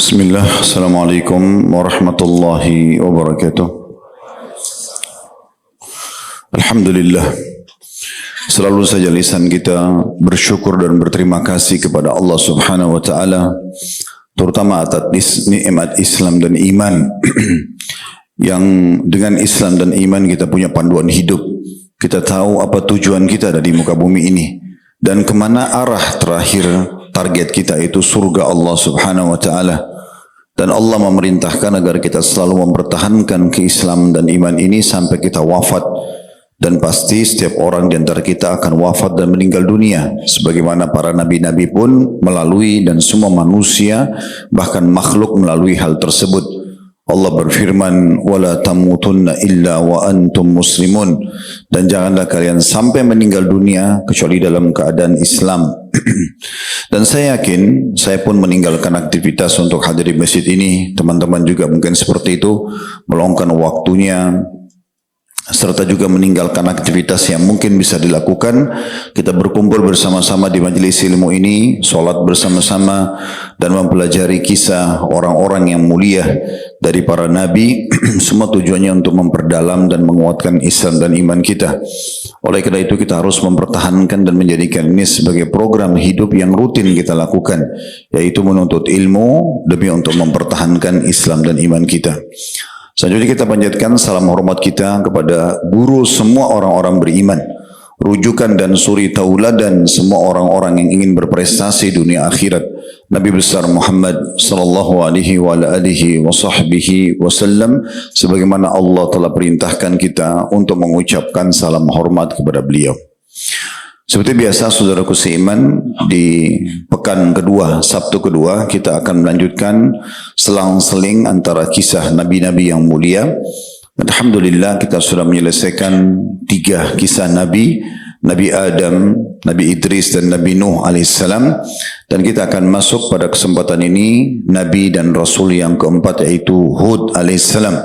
Bismillah, Assalamualaikum warahmatullahi wabarakatuh. Alhamdulillah, selalu saja lisan kita bersyukur dan berterima kasih kepada Allah Subhanahu wa Ta'ala, terutama atas nikmat Islam dan iman. Yang dengan Islam dan iman kita punya panduan hidup. Kita tahu apa tujuan kita ada di muka bumi ini dan kemana arah terakhir target kita itu surga Allah Subhanahu wa Ta'ala. Dan Allah memerintahkan agar kita selalu mempertahankan keislaman dan iman ini sampai kita wafat. Dan pasti setiap orang di antara kita akan wafat dan meninggal dunia. Sebagaimana para nabi-nabi pun melalui dan semua manusia bahkan makhluk melalui hal tersebut. Allah berfirman, "Wala tamutunna illa wa antum muslimun." Dan janganlah kalian sampai meninggal dunia kecuali dalam keadaan Islam. Dan saya yakin, saya pun meninggalkan aktivitas untuk hadir di masjid ini. Teman-teman juga mungkin seperti itu, meluangkan waktunya, serta juga meninggalkan aktivitas yang mungkin bisa dilakukan. Kita berkumpul bersama-sama di majelis ilmu ini, sholat bersama-sama, dan mempelajari kisah orang-orang yang mulia dari para nabi. Semua tujuannya untuk memperdalam dan menguatkan Islam dan iman kita. Oleh karena itu kita harus mempertahankan dan menjadikan ini sebagai program hidup yang rutin kita lakukan, yaitu menuntut ilmu demi untuk mempertahankan Islam dan iman kita. Selanjutnya kita panjatkan salam hormat kita kepada guru semua orang-orang beriman, rujukan dan suri tauladan semua orang-orang yang ingin berprestasi dunia akhirat, Nabi besar Muhammad sallallahu alaihi wa alihi wa sahbihi wasallam, sebagaimana Allah telah perintahkan kita untuk mengucapkan salam hormat kepada beliau. Seperti biasa saudaraku seiman, di pekan kedua, Sabtu kedua, kita akan melanjutkan selang-seling antara kisah Nabi-Nabi yang mulia. Alhamdulillah kita sudah menyelesaikan 3 kisah Nabi, Nabi Adam, Nabi Idris dan Nabi Nuh alaihissalam. Dan kita akan masuk pada kesempatan ini Nabi dan Rasul yang keempat, yaitu Hud alaihissalam.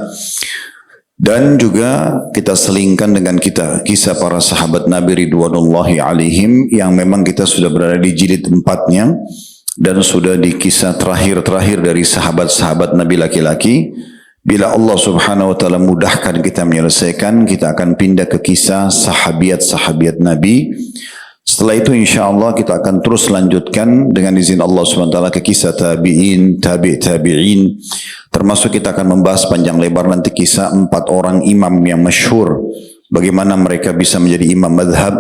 Dan juga kita selingkan dengan kisah para sahabat Nabi Ridwanullahi alaihim yang memang kita sudah berada di jilid 4-nya dan sudah di kisah terakhir dari sahabat-sahabat Nabi laki-laki. Bila Allah Subhanahu wa Ta'ala mudahkan kita menyelesaikan, kita akan pindah ke kisah sahabiat-sahabiat Nabi. Setelah itu insya Allah kita akan terus lanjutkan dengan izin Allah Subhanahu wa Ta'ala ke kisah tabi'in, tabi'in. Termasuk kita akan membahas panjang lebar nanti kisah 4 orang imam yang masyhur. Bagaimana mereka bisa menjadi imam madhab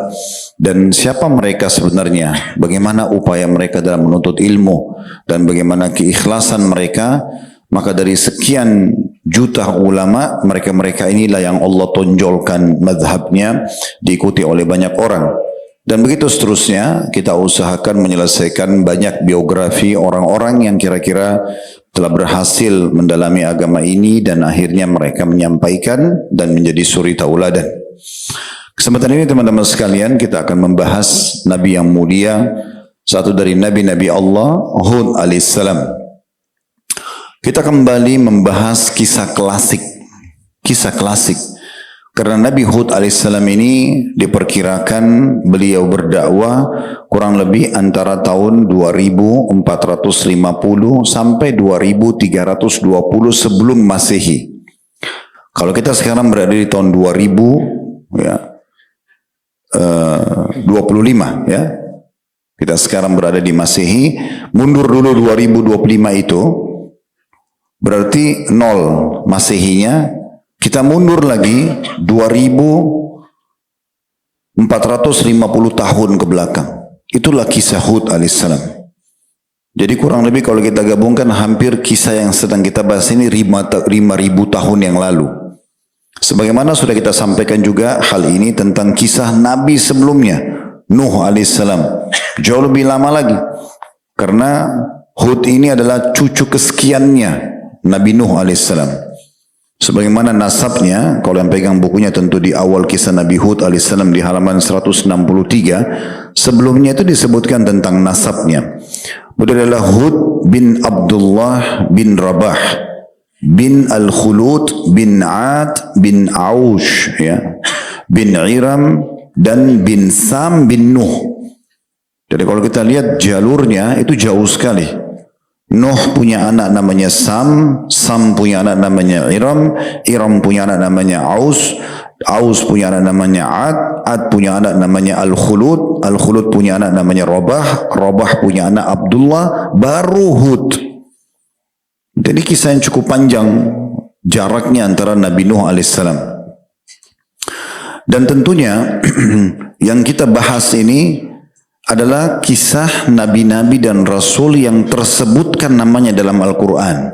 dan siapa mereka sebenarnya. Bagaimana upaya mereka dalam menuntut ilmu dan bagaimana keikhlasan mereka. Maka dari sekian juta ulama, mereka-mereka inilah yang Allah tonjolkan madhabnya diikuti oleh banyak orang. Dan begitu seterusnya, kita usahakan menyelesaikan banyak biografi orang-orang yang kira-kira telah berhasil mendalami agama ini dan akhirnya mereka menyampaikan dan menjadi suri tauladan. Kesempatan ini teman-teman sekalian kita akan membahas Nabi yang mulia, satu dari Nabi-Nabi Allah, Hud alaihissalam. Kita kembali membahas kisah klasik. Karena Nabi Hud alaihissalam ini diperkirakan beliau berdakwah kurang lebih antara tahun 2450 sampai 2320 sebelum Masehi. Kalau kita sekarang berada di tahun 2025 ya. Kita sekarang berada di Masehi, mundur dulu 2025 itu berarti 0 Masehinya. Kita mundur lagi 2450 tahun ke belakang. Itulah kisah Hud alaihissalam. Jadi kurang lebih kalau kita gabungkan hampir kisah yang sedang kita bahas ini 5.000 tahun yang lalu. Sebagaimana sudah kita sampaikan juga hal ini tentang kisah Nabi sebelumnya, Nuh alaihissalam. Jauh lebih lama lagi. Karena Hud ini adalah cucu kesekiannya Nabi Nuh alaihissalam. Sebagaimana nasabnya, kalau yang pegang bukunya tentu di awal kisah Nabi Hud alaihissalam di halaman 163, sebelumnya itu disebutkan tentang nasabnya. Beliau adalah Hud bin Abdullah bin Rabah bin Al-Khulud bin Ad bin Aush ya, bin Iram dan bin Sam bin Nuh. Jadi kalau kita lihat jalurnya itu jauh sekali. Nuh punya anak namanya Sam, Sam punya anak namanya Iram, Iram punya anak namanya Aus, Aus punya anak namanya Ad, Ad punya anak namanya Al-Khulud, Al-Khulud punya anak namanya Rabah, Rabah punya anak Abdullah, baru Hud. Jadi kisah yang cukup panjang jaraknya antara Nabi Nuh alaihissalam. Dan tentunya yang kita bahas ini adalah kisah nabi-nabi dan rasul yang tersebutkan namanya dalam Al-Quran.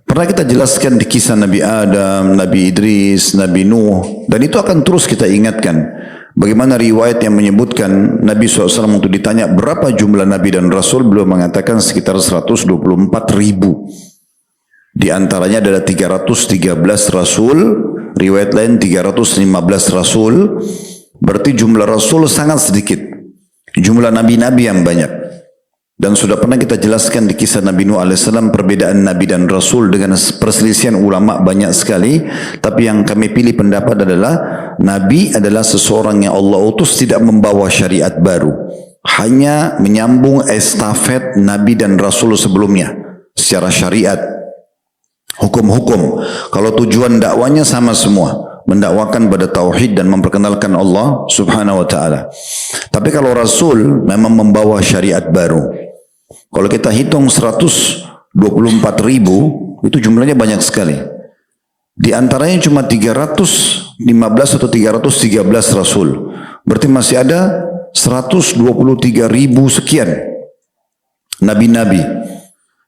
Pernah kita jelaskan di kisah Nabi Adam, Nabi Idris, Nabi Nuh, dan itu akan terus kita ingatkan. Bagaimana riwayat yang menyebutkan Nabi SAW untuk ditanya berapa jumlah nabi dan rasul, beliau mengatakan sekitar 124 ribu. Di antaranya adalah 313 rasul, riwayat lain 315 rasul, berarti jumlah rasul sangat sedikit. Jumlah nabi-nabi yang banyak. Dan sudah pernah kita jelaskan di kisah Nabi Nuh alaihissalam perbedaan nabi dan rasul dengan perselisihan ulama banyak sekali. Tapi yang kami pilih pendapat adalah nabi adalah seseorang yang Allah utus tidak membawa syariat baru, hanya menyambung estafet nabi dan rasul sebelumnya secara syariat, hukum-hukum. Kalau tujuan dakwanya sama semua, mendakwakan pada tauhid dan memperkenalkan Allah subhanahu wa ta'ala. Tapi kalau Rasul memang membawa syariat baru. Kalau kita hitung 124 ribu, itu jumlahnya banyak sekali. Di antaranya cuma 315 atau 313 Rasul. Berarti masih ada 123 ribu sekian nabi-nabi.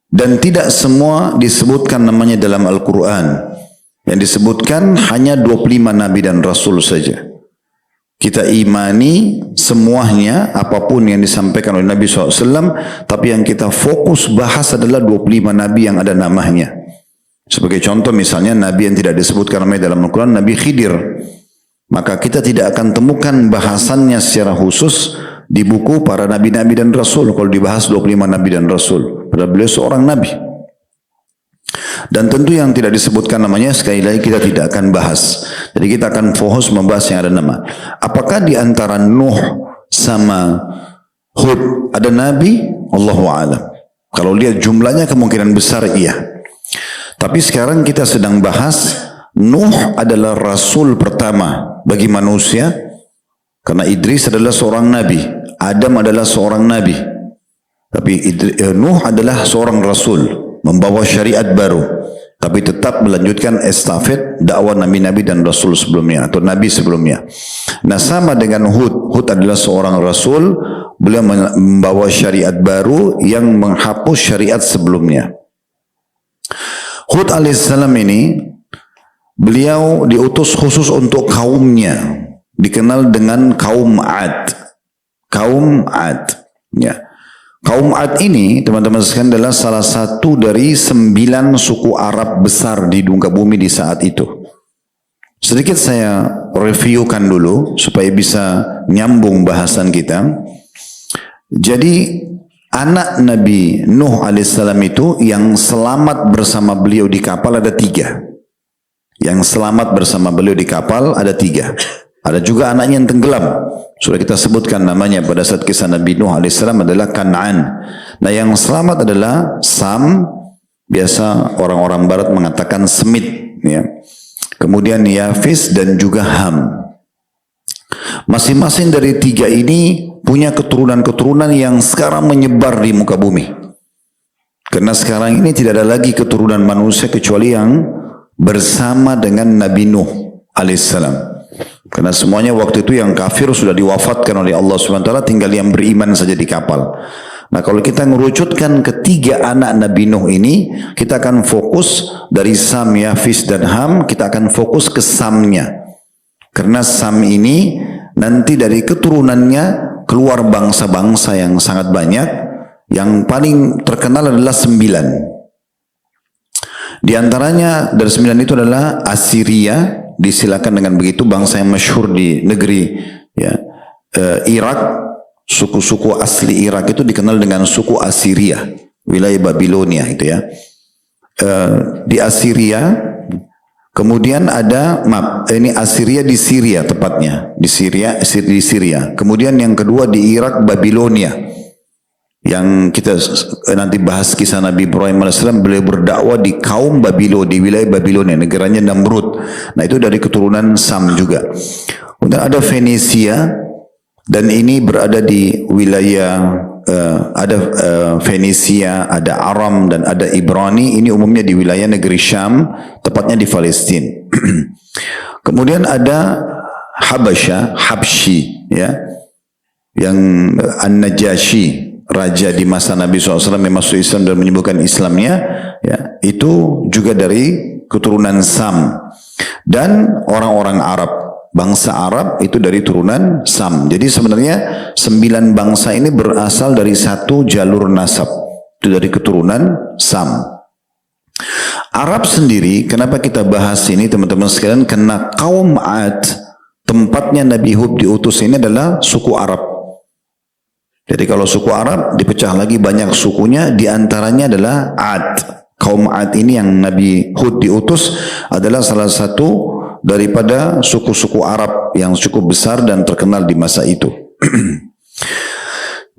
Dan tidak semua disebutkan namanya dalam Al-Quran. Yang disebutkan hanya 25 nabi dan rasul saja. Kita imani semuanya apapun yang disampaikan oleh Nabi SAW, tapi yang kita fokus bahas adalah 25 nabi yang ada namanya. Sebagai contoh misalnya nabi yang tidak disebutkan namanya dalam Al-Quran, Nabi Khidir. Maka kita tidak akan temukan bahasannya secara khusus di buku para nabi-nabi dan rasul. Kalau dibahas 25 nabi dan rasul, padahal beliau seorang nabi. Dan tentu yang tidak disebutkan namanya sekali lagi kita tidak akan bahas. Jadi kita akan fokus membahas yang ada nama. Apakah di antara Nuh sama Hud ada nabi? Allahu a'lam. Kalau lihat jumlahnya kemungkinan besar iya. Tapi sekarang kita sedang bahas Nuh adalah rasul pertama bagi manusia, karena Idris adalah seorang nabi, Adam adalah seorang nabi. Tapi Nuh adalah seorang rasul, membawa syariat baru, tapi tetap melanjutkan estafet dakwah nabi-nabi dan rasul sebelumnya atau nabi sebelumnya. Nah, sama dengan Hud. Hud adalah seorang rasul, beliau membawa syariat baru yang menghapus syariat sebelumnya. Hud alaihissalam ini beliau diutus khusus untuk kaumnya, dikenal dengan kaum Ad. Kaum Ad, ya. Kaum Ad ini, teman-teman sekalian, adalah salah satu dari 9 suku Arab besar di muka bumi di saat itu. Sedikit saya reviewkan dulu supaya bisa nyambung bahasan kita. Jadi anak Nabi Nuh alaihissalam itu yang selamat bersama beliau di kapal ada 3. Yang selamat bersama beliau di kapal ada 3. Ada juga anaknya yang tenggelam. Sudah kita sebutkan namanya pada saat kisah Nabi Nuh alaihissalam adalah Kan'an. Nah, yang selamat adalah Sam, biasa orang-orang barat mengatakan Semit, ya. Kemudian Yafis dan juga Ham. Masing-masing dari 3 ini punya keturunan-keturunan yang sekarang menyebar di muka bumi. Karena sekarang ini tidak ada lagi keturunan manusia kecuali yang bersama dengan Nabi Nuh alaihissalam. Karena semuanya waktu itu yang kafir sudah diwafatkan oleh Allah SWT, tinggal yang beriman saja di kapal. Nah, kalau kita merucutkan ketiga anak Nabi Nuh ini, kita akan fokus dari Sam, Yafis dan Ham, kita akan fokus ke Samnya. Karena Sam ini nanti dari keturunannya keluar bangsa-bangsa yang sangat banyak, yang paling terkenal adalah 9. Di antaranya dari 9 itu adalah Assyria, disilakan dengan begitu, bangsa yang masyhur di negeri, ya, Irak. Suku-suku asli Irak itu dikenal dengan suku Assyria, wilayah Babilonia itu ya. Di Assyria, kemudian ada ini Assyria di Syria tepatnya, di Syria. Kemudian yang kedua di Irak Babilonia, yang kita nanti bahas kisah Nabi Ibrahim AS, beliau berdakwah di kaum Babylon, di wilayah Babilonia, negaranya Namrud. Nah itu dari keturunan Sam juga. Kemudian ada Venesia, dan ini berada di wilayah ada Venesia, ada Aram, dan ada Ibrani. Ini umumnya di wilayah negeri Syam, tepatnya di Palestina. Kemudian ada Habsyi, ya, yang An-Najashi, raja di masa Nabi SAW yang masuk Islam dan menyembuhkan Islamnya, ya, itu juga dari keturunan Sam. Dan orang-orang Arab, bangsa Arab itu dari turunan Sam. Jadi sebenarnya 9 bangsa ini berasal dari satu jalur nasab, itu dari keturunan Sam. Arab sendiri, kenapa kita bahas ini teman-teman sekalian? Karena kaum Ad, tempatnya Nabi Hud diutus ini adalah suku Arab. Jadi kalau suku Arab dipecah lagi banyak sukunya, diantaranya adalah Ad. Kaum Ad ini yang Nabi Hud diutus adalah salah satu daripada suku-suku Arab yang cukup besar dan terkenal di masa itu.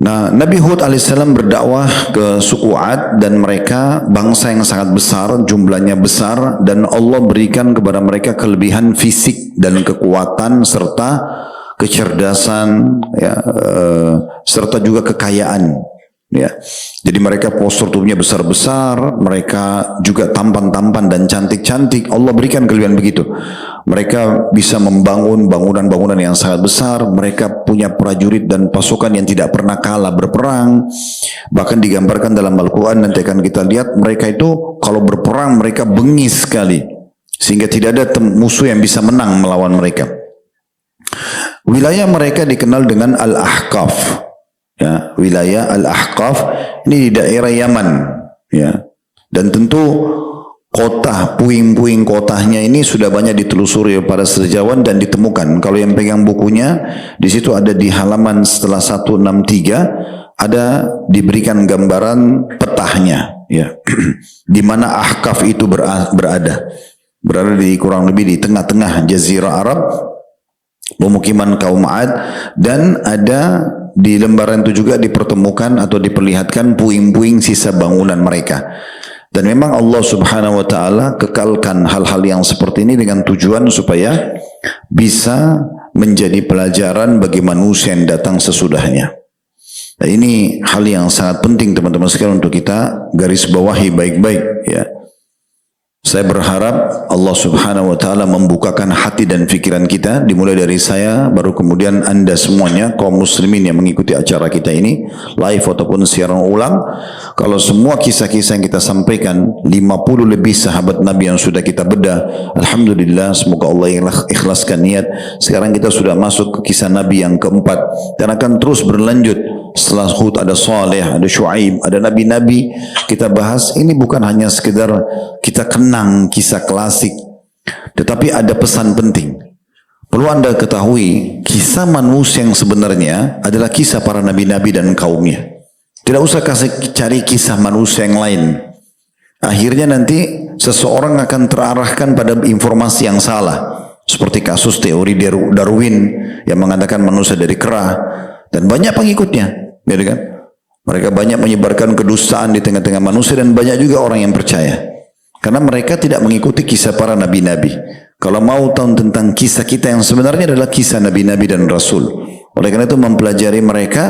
Nah, Nabi Hud alaihissalam berdakwah ke suku Ad, dan mereka bangsa yang sangat besar, jumlahnya besar, dan Allah berikan kepada mereka kelebihan fisik dan kekuatan serta kecerdasan, ya, serta juga kekayaan. Ya, jadi mereka postur tubuhnya besar-besar, mereka juga tampan-tampan dan cantik-cantik. Allah berikan kelebihan begitu. Mereka bisa membangun bangunan-bangunan yang sangat besar. Mereka punya prajurit dan pasukan yang tidak pernah kalah berperang. Bahkan digambarkan dalam Al-Quran, nanti akan kita lihat, mereka itu kalau berperang mereka bengis sekali, sehingga tidak ada musuh yang bisa menang melawan mereka. Wilayah mereka dikenal dengan Al-Ahqaf. Ya, wilayah Al-Ahqaf ini di daerah Yaman, ya. Dan tentu kota, puing-puing kotanya ini sudah banyak ditelusuri para sejarawan dan ditemukan. Kalau yang pegang bukunya, di situ ada di halaman setelah 163 ada diberikan gambaran petahnya, ya. Di mana Ahqaf itu berada di kurang lebih di tengah-tengah jazirah Arab, pemukiman kaum Ad, dan ada di lembaran itu juga dipertemukan atau diperlihatkan puing-puing sisa bangunan mereka. Dan memang Allah Subhanahu wa taala kekalkan hal-hal yang seperti ini dengan tujuan supaya bisa menjadi pelajaran bagi manusia yang datang sesudahnya. Dan ini hal yang sangat penting teman-teman sekalian untuk kita garis bawahi baik-baik, ya. Saya berharap Allah Subhanahu wa taala membukakan hati dan pikiran kita, dimulai dari saya, baru kemudian Anda semuanya kaum muslimin yang mengikuti acara kita ini live ataupun siaran ulang. Kalau semua kisah-kisah yang kita sampaikan, 50 lebih sahabat Nabi yang sudah kita bedah, alhamdulillah, semoga Allah ikhlaskan niat. Sekarang kita sudah masuk ke kisah Nabi yang keempat dan akan terus berlanjut. Setelah Hud ada Saleh, ada Syuaib, ada nabi-nabi. Kita bahas ini bukan hanya sekedar kita kenang kisah klasik, tetapi ada pesan penting. Perlu Anda ketahui, kisah manusia yang sebenarnya adalah kisah para nabi-nabi dan kaumnya. Tidak usah cari kisah manusia yang lain. Akhirnya nanti seseorang akan terarahkan pada informasi yang salah. Seperti kasus teori Darwin yang mengatakan manusia dari kera, dan banyak pengikutnya. Gitu kan? Mereka banyak menyebarkan kedustaan di tengah-tengah manusia, dan banyak juga orang yang percaya. Karena mereka tidak mengikuti kisah para nabi-nabi. Kalau mau tahu tentang kisah kita yang sebenarnya adalah kisah nabi-nabi dan rasul. Oleh karena itu mempelajari mereka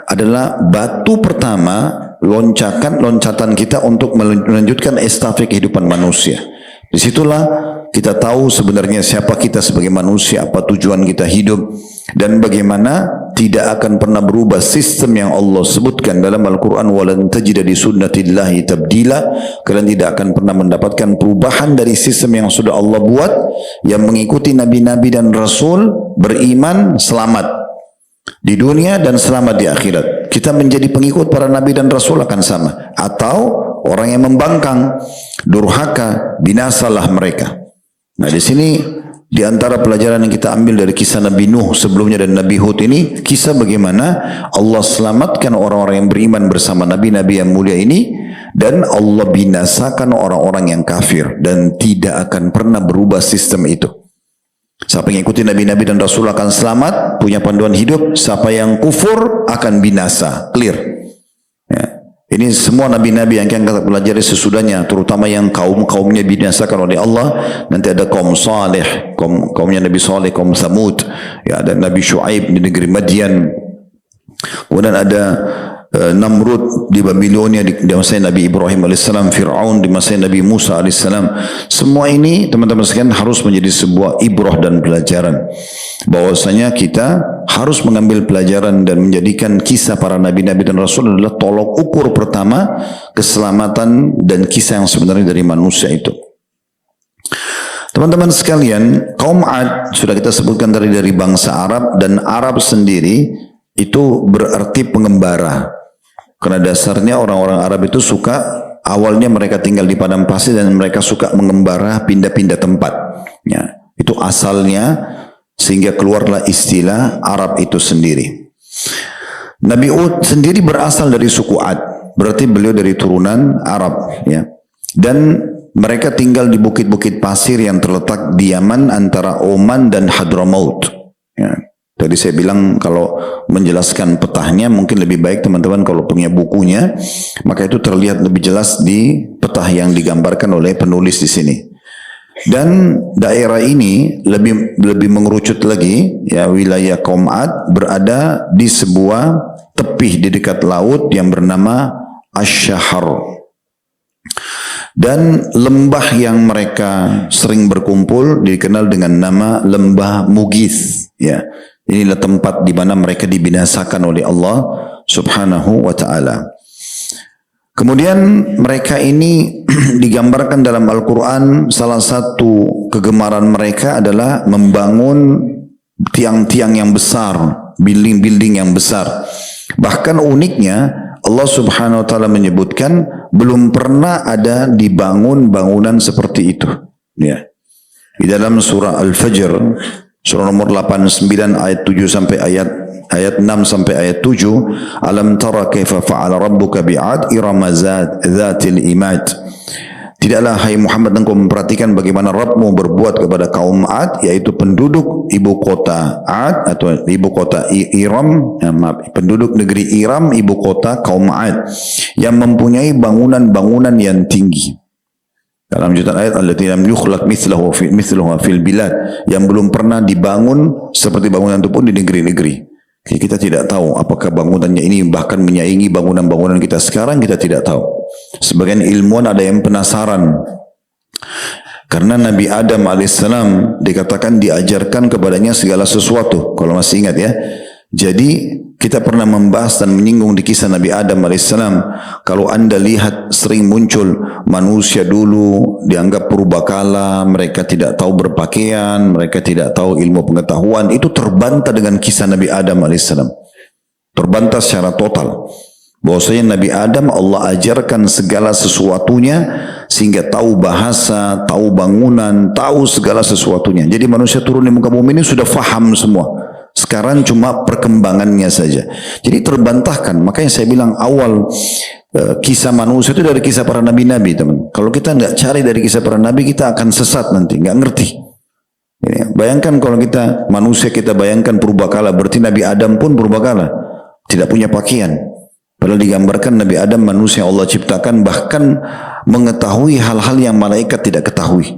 adalah batu pertama loncatan kita untuk melanjutkan estafet kehidupan manusia. Disitulah kita tahu sebenarnya siapa kita sebagai manusia, apa tujuan kita hidup, dan bagaimana tidak akan pernah berubah sistem yang Allah sebutkan dalam Al-Quran, walan tajida di sunnatillahi tabdila. Kalian tidak akan pernah mendapatkan perubahan dari sistem yang sudah Allah buat, yang mengikuti nabi-nabi dan rasul, beriman, selamat di dunia dan selamat di akhirat. Kita menjadi pengikut para nabi dan rasul akan sama, atau orang yang membangkang, durhaka, binasalah mereka. Nah, di sini di antara pelajaran yang kita ambil dari kisah Nabi Nuh sebelumnya dan Nabi Hud ini, kisah bagaimana Allah selamatkan orang-orang yang beriman bersama nabi-nabi yang mulia ini, dan Allah binasakan orang-orang yang kafir, dan tidak akan pernah berubah sistem itu. Siapa yang ikuti nabi-nabi dan rasul akan selamat, punya panduan hidup. Siapa yang kufur akan binasa. Clear. Ya. Ini semua nabi-nabi yang kita pelajari sesudahnya, terutama yang kaumnya binasakan oleh Allah. Nanti ada kaum Saleh, kaumnya Nabi Saleh, kaum Thamud, ya, ada Nabi Shu'aib di negeri Madian. Kemudian ada Namrud di Babilonia di masa Nabi Ibrahim alaihissalam, Fir'aun di masa Nabi Musa alaihissalam. Semua ini teman-teman sekalian harus menjadi sebuah ibrah dan pelajaran, bahwasanya kita harus mengambil pelajaran dan menjadikan kisah para nabi-nabi dan rasul adalah tolok ukur pertama keselamatan dan kisah yang sebenarnya dari manusia itu. Teman-teman sekalian, kaum Ad sudah kita sebutkan dari bangsa Arab, dan Arab sendiri itu berarti pengembara. Karena dasarnya orang-orang Arab itu suka, awalnya mereka tinggal di padang pasir dan mereka suka mengembara, pindah-pindah tempat. Ya, itu asalnya, sehingga keluarlah istilah Arab itu sendiri. Nabi Hud sendiri berasal dari suku Ad, berarti beliau dari turunan Arab. Ya, dan mereka tinggal di bukit-bukit pasir yang terletak di Yaman antara Oman dan Hadramaut. Ya. Tadi saya bilang kalau menjelaskan petahnya mungkin lebih baik teman-teman kalau punya bukunya, maka itu terlihat lebih jelas di petah yang digambarkan oleh penulis di sini. Dan daerah ini lebih mengerucut lagi, ya, wilayah kaum Ad berada di sebuah tepi di dekat laut yang bernama Ash-Shahar. Dan lembah yang mereka sering berkumpul dikenal dengan nama Lembah Mugith, ya. Inilah tempat di mana mereka dibinasakan oleh Allah Subhanahu wa ta'ala. Kemudian mereka ini digambarkan dalam Al-Quran, salah satu kegemaran mereka adalah membangun tiang-tiang yang besar, building-building yang besar. Bahkan uniknya Allah Subhanahu wa ta'ala menyebutkan belum pernah ada dibangun bangunan seperti itu. Ya. Di dalam surah Al-Fajr, surah nomor 89 ayat 7 sampai ayat 6 sampai ayat 7, alam tara kaifa fa'ala rabbuka bi'ad irama dzatil imad. Tidaklah hai Muhammad engkau memperhatikan bagaimana Rabbmu berbuat kepada kaum Ad, yaitu penduduk ibu kota Ad atau ibu kota Iram, penduduk negeri Iram, ibu kota kaum Ad, yang mempunyai bangunan-bangunan yang tinggi. Dalam jutaan ayat allati lam yukhlaq mithluha fil bilad, yang belum pernah dibangun seperti bangunan itu pun di negeri-negeri. Kita tidak tahu apakah bangunannya ini bahkan menyaingi bangunan-bangunan kita sekarang, kita tidak tahu. Sebagian ilmuwan ada yang penasaran. Karena Nabi Adam alaihissalam dikatakan diajarkan kepadanya segala sesuatu, kalau masih ingat ya. Jadi kita pernah membahas dan menyinggung di kisah Nabi Adam alaihissalam. Kalau anda lihat sering muncul manusia dulu dianggap purbakala, mereka tidak tahu berpakaian, mereka tidak tahu ilmu pengetahuan, itu terbantah dengan kisah Nabi Adam alaihissalam. Terbantah secara total. Bahwasanya Nabi Adam Allah ajarkan segala sesuatunya sehingga tahu bahasa, tahu bangunan, tahu segala sesuatunya. Jadi manusia turun di muka bumi ini sudah faham semua. Sekarang cuma perkembangannya saja. Jadi terbantahkan. Makanya saya bilang awal kisah manusia itu dari kisah para nabi-nabi, teman. Kalau kita nggak cari dari kisah para nabi, kita akan sesat nanti, nggak ngerti. Ya, bayangkan kalau kita manusia, kita bayangkan purbakala, berarti Nabi Adam pun purbakala, tidak punya pakaian. Padahal digambarkan Nabi Adam manusia Allah ciptakan bahkan mengetahui hal-hal yang malaikat tidak ketahui.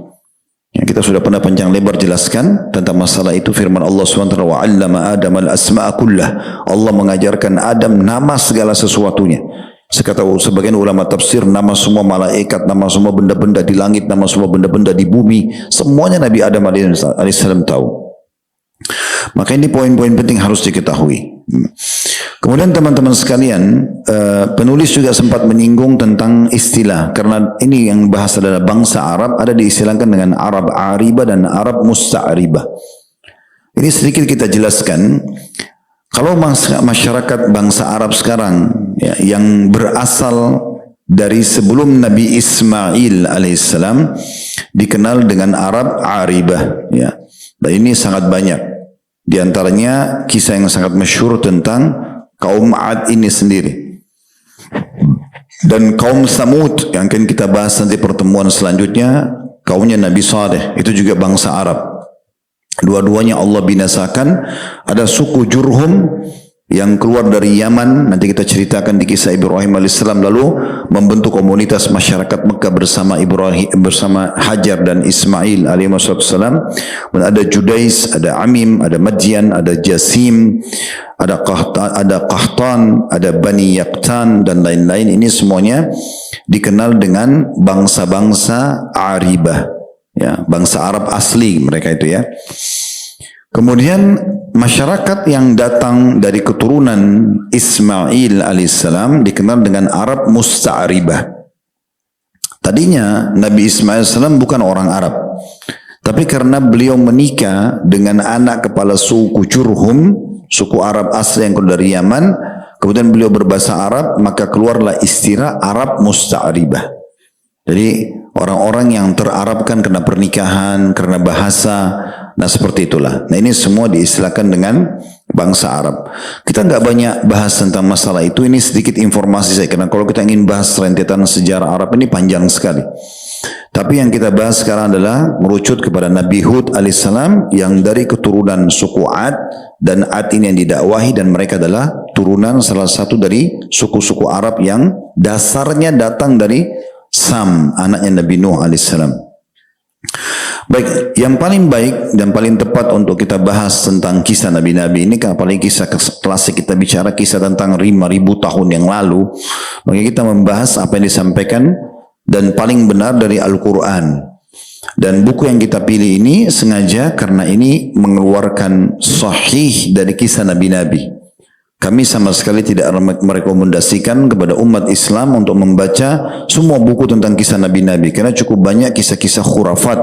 Ya, kita sudah pernah panjang lebar jelaskan tentang masalah itu. Firman Allah SWT, wa 'allama Adam al-asma'a kullah. Allah mengajarkan Adam nama segala sesuatunya. Sekata sebagian ulama tafsir, nama semua malaikat, nama semua benda-benda di langit, nama semua benda-benda di bumi, semuanya Nabi Adam alaihissalam tahu. Maka ini poin-poin penting harus diketahui. Kemudian teman-teman sekalian, penulis juga sempat menyinggung tentang istilah, karena ini yang bahas adalah bangsa Arab, ada diistilahkan dengan Arab Aribah dan Arab Musta'ribah. Ini sedikit kita jelaskan. Kalau masyarakat bangsa Arab sekarang, ya, yang berasal dari sebelum Nabi Ismail alaihissalam, dikenal dengan Arab Aribah. Ya. Dan ini sangat banyak. Di antaranya kisah yang sangat masyhur tentang kaum Ad ini sendiri. Dan kaum Thamud yang akan kita bahas nanti pertemuan selanjutnya, kaumnya Nabi Saleh, itu juga bangsa Arab. Dua-duanya Allah binasakan. Ada suku Jurhum yang keluar dari Yaman, nanti kita ceritakan di kisah Ibrahim alaihissalam, lalu membentuk komunitas masyarakat Mekah bersama Ibrahim, bersama Hajar dan Ismail alaihissalam. Dan ada Judais, ada Amim, ada Madyan, ada Jasim, ada Qahtan, ada Bani Yaqtan dan lain-lain. Ini semuanya dikenal dengan bangsa-bangsa Aribah, ya, bangsa Arab asli mereka itu ya. Kemudian masyarakat yang datang dari keturunan Ismail alaihissalam dikenal dengan Arab Musta'ribah. Tadinya Nabi Ismail alaihissalam bukan orang Arab, tapi karena beliau menikah dengan anak kepala suku Jurhum, suku Arab asli yang keluar dari Yaman, kemudian beliau berbahasa Arab, maka keluarlah istilah Arab Musta'ribah. Jadi orang-orang yang terarabkan karena pernikahan, karena bahasa. Nah seperti itulah. Nah ini semua diistilahkan dengan bangsa Arab. Kita nggak banyak bahas tentang masalah itu. Ini sedikit informasi saya. Karena kalau kita ingin bahas rentetan sejarah Arab ini panjang sekali. Tapi yang kita bahas sekarang adalah merucut kepada Nabi Hud alaihissalam yang dari keturunan suku Ad. Dan Ad ini yang didakwahi dan mereka adalah turunan salah satu dari suku-suku Arab yang dasarnya datang dari Sam, anaknya Nabi Nuh alaihissalam. Baik, yang paling baik dan paling tepat untuk kita bahas tentang kisah Nabi-Nabi ini, apalagi kisah klasik, kita bicara kisah tentang 5.000 tahun yang lalu, maka kita membahas apa yang disampaikan dan paling benar dari Al-Quran. Dan buku yang kita pilih ini sengaja karena ini mengeluarkan sahih dari kisah Nabi-Nabi. Kami sama sekali tidak merekomendasikan kepada umat Islam untuk membaca semua buku tentang kisah Nabi-Nabi. Karena cukup banyak kisah-kisah khurafat,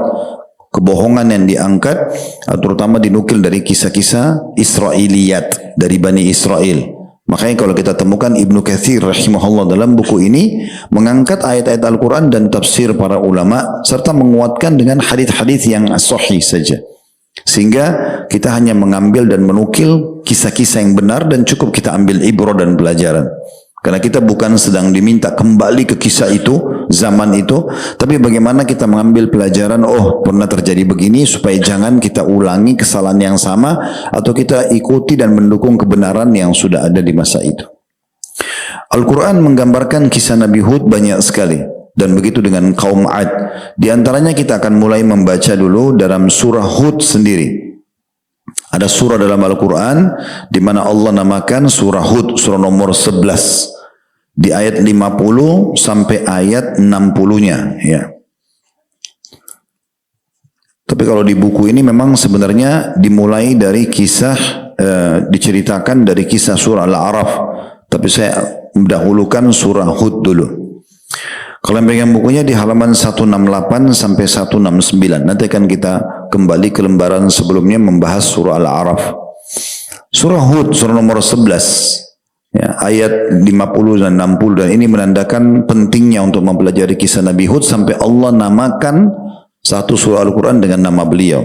kebohongan yang diangkat, terutama dinukil dari kisah-kisah Israiliyat, dari Bani Israel. Makanya kalau kita temukan Ibnu Katsir rahimahullah dalam buku ini, mengangkat ayat-ayat Al-Quran dan tafsir para ulama, serta menguatkan dengan hadis-hadis yang sahih saja. Sehingga kita hanya mengambil dan menukil kisah-kisah yang benar dan cukup kita ambil ibrah dan pelajaran. Karena kita bukan sedang diminta kembali ke kisah itu, zaman itu, tapi bagaimana kita mengambil pelajaran, oh pernah terjadi begini, supaya jangan kita ulangi kesalahan yang sama, atau kita ikuti dan mendukung kebenaran yang sudah ada di masa itu. Al-Quran menggambarkan kisah Nabi Hud banyak sekali. Dan begitu dengan kaum Ad. Di antaranya kita akan mulai membaca dulu dalam surah Hud sendiri. Ada surah dalam Al-Quran di mana Allah namakan surah Hud, surah nomor 11. Di ayat 50 sampai ayat 60-nya. Ya. Tapi kalau di buku ini memang sebenarnya dimulai dari kisah, diceritakan dari kisah surah Al-A'raf. Tapi saya mendahulukan surah Hud dulu. Kalau yang pegang bukunya di halaman 168 sampai 169. Nanti akan kita kembali ke lembaran sebelumnya membahas surah Al-A'raf. Surah Hud, surah nomor 11. Ya, ayat 50 dan 60. Dan ini menandakan pentingnya untuk mempelajari kisah Nabi Hud sampai Allah namakan satu surah Al-Quran dengan nama beliau.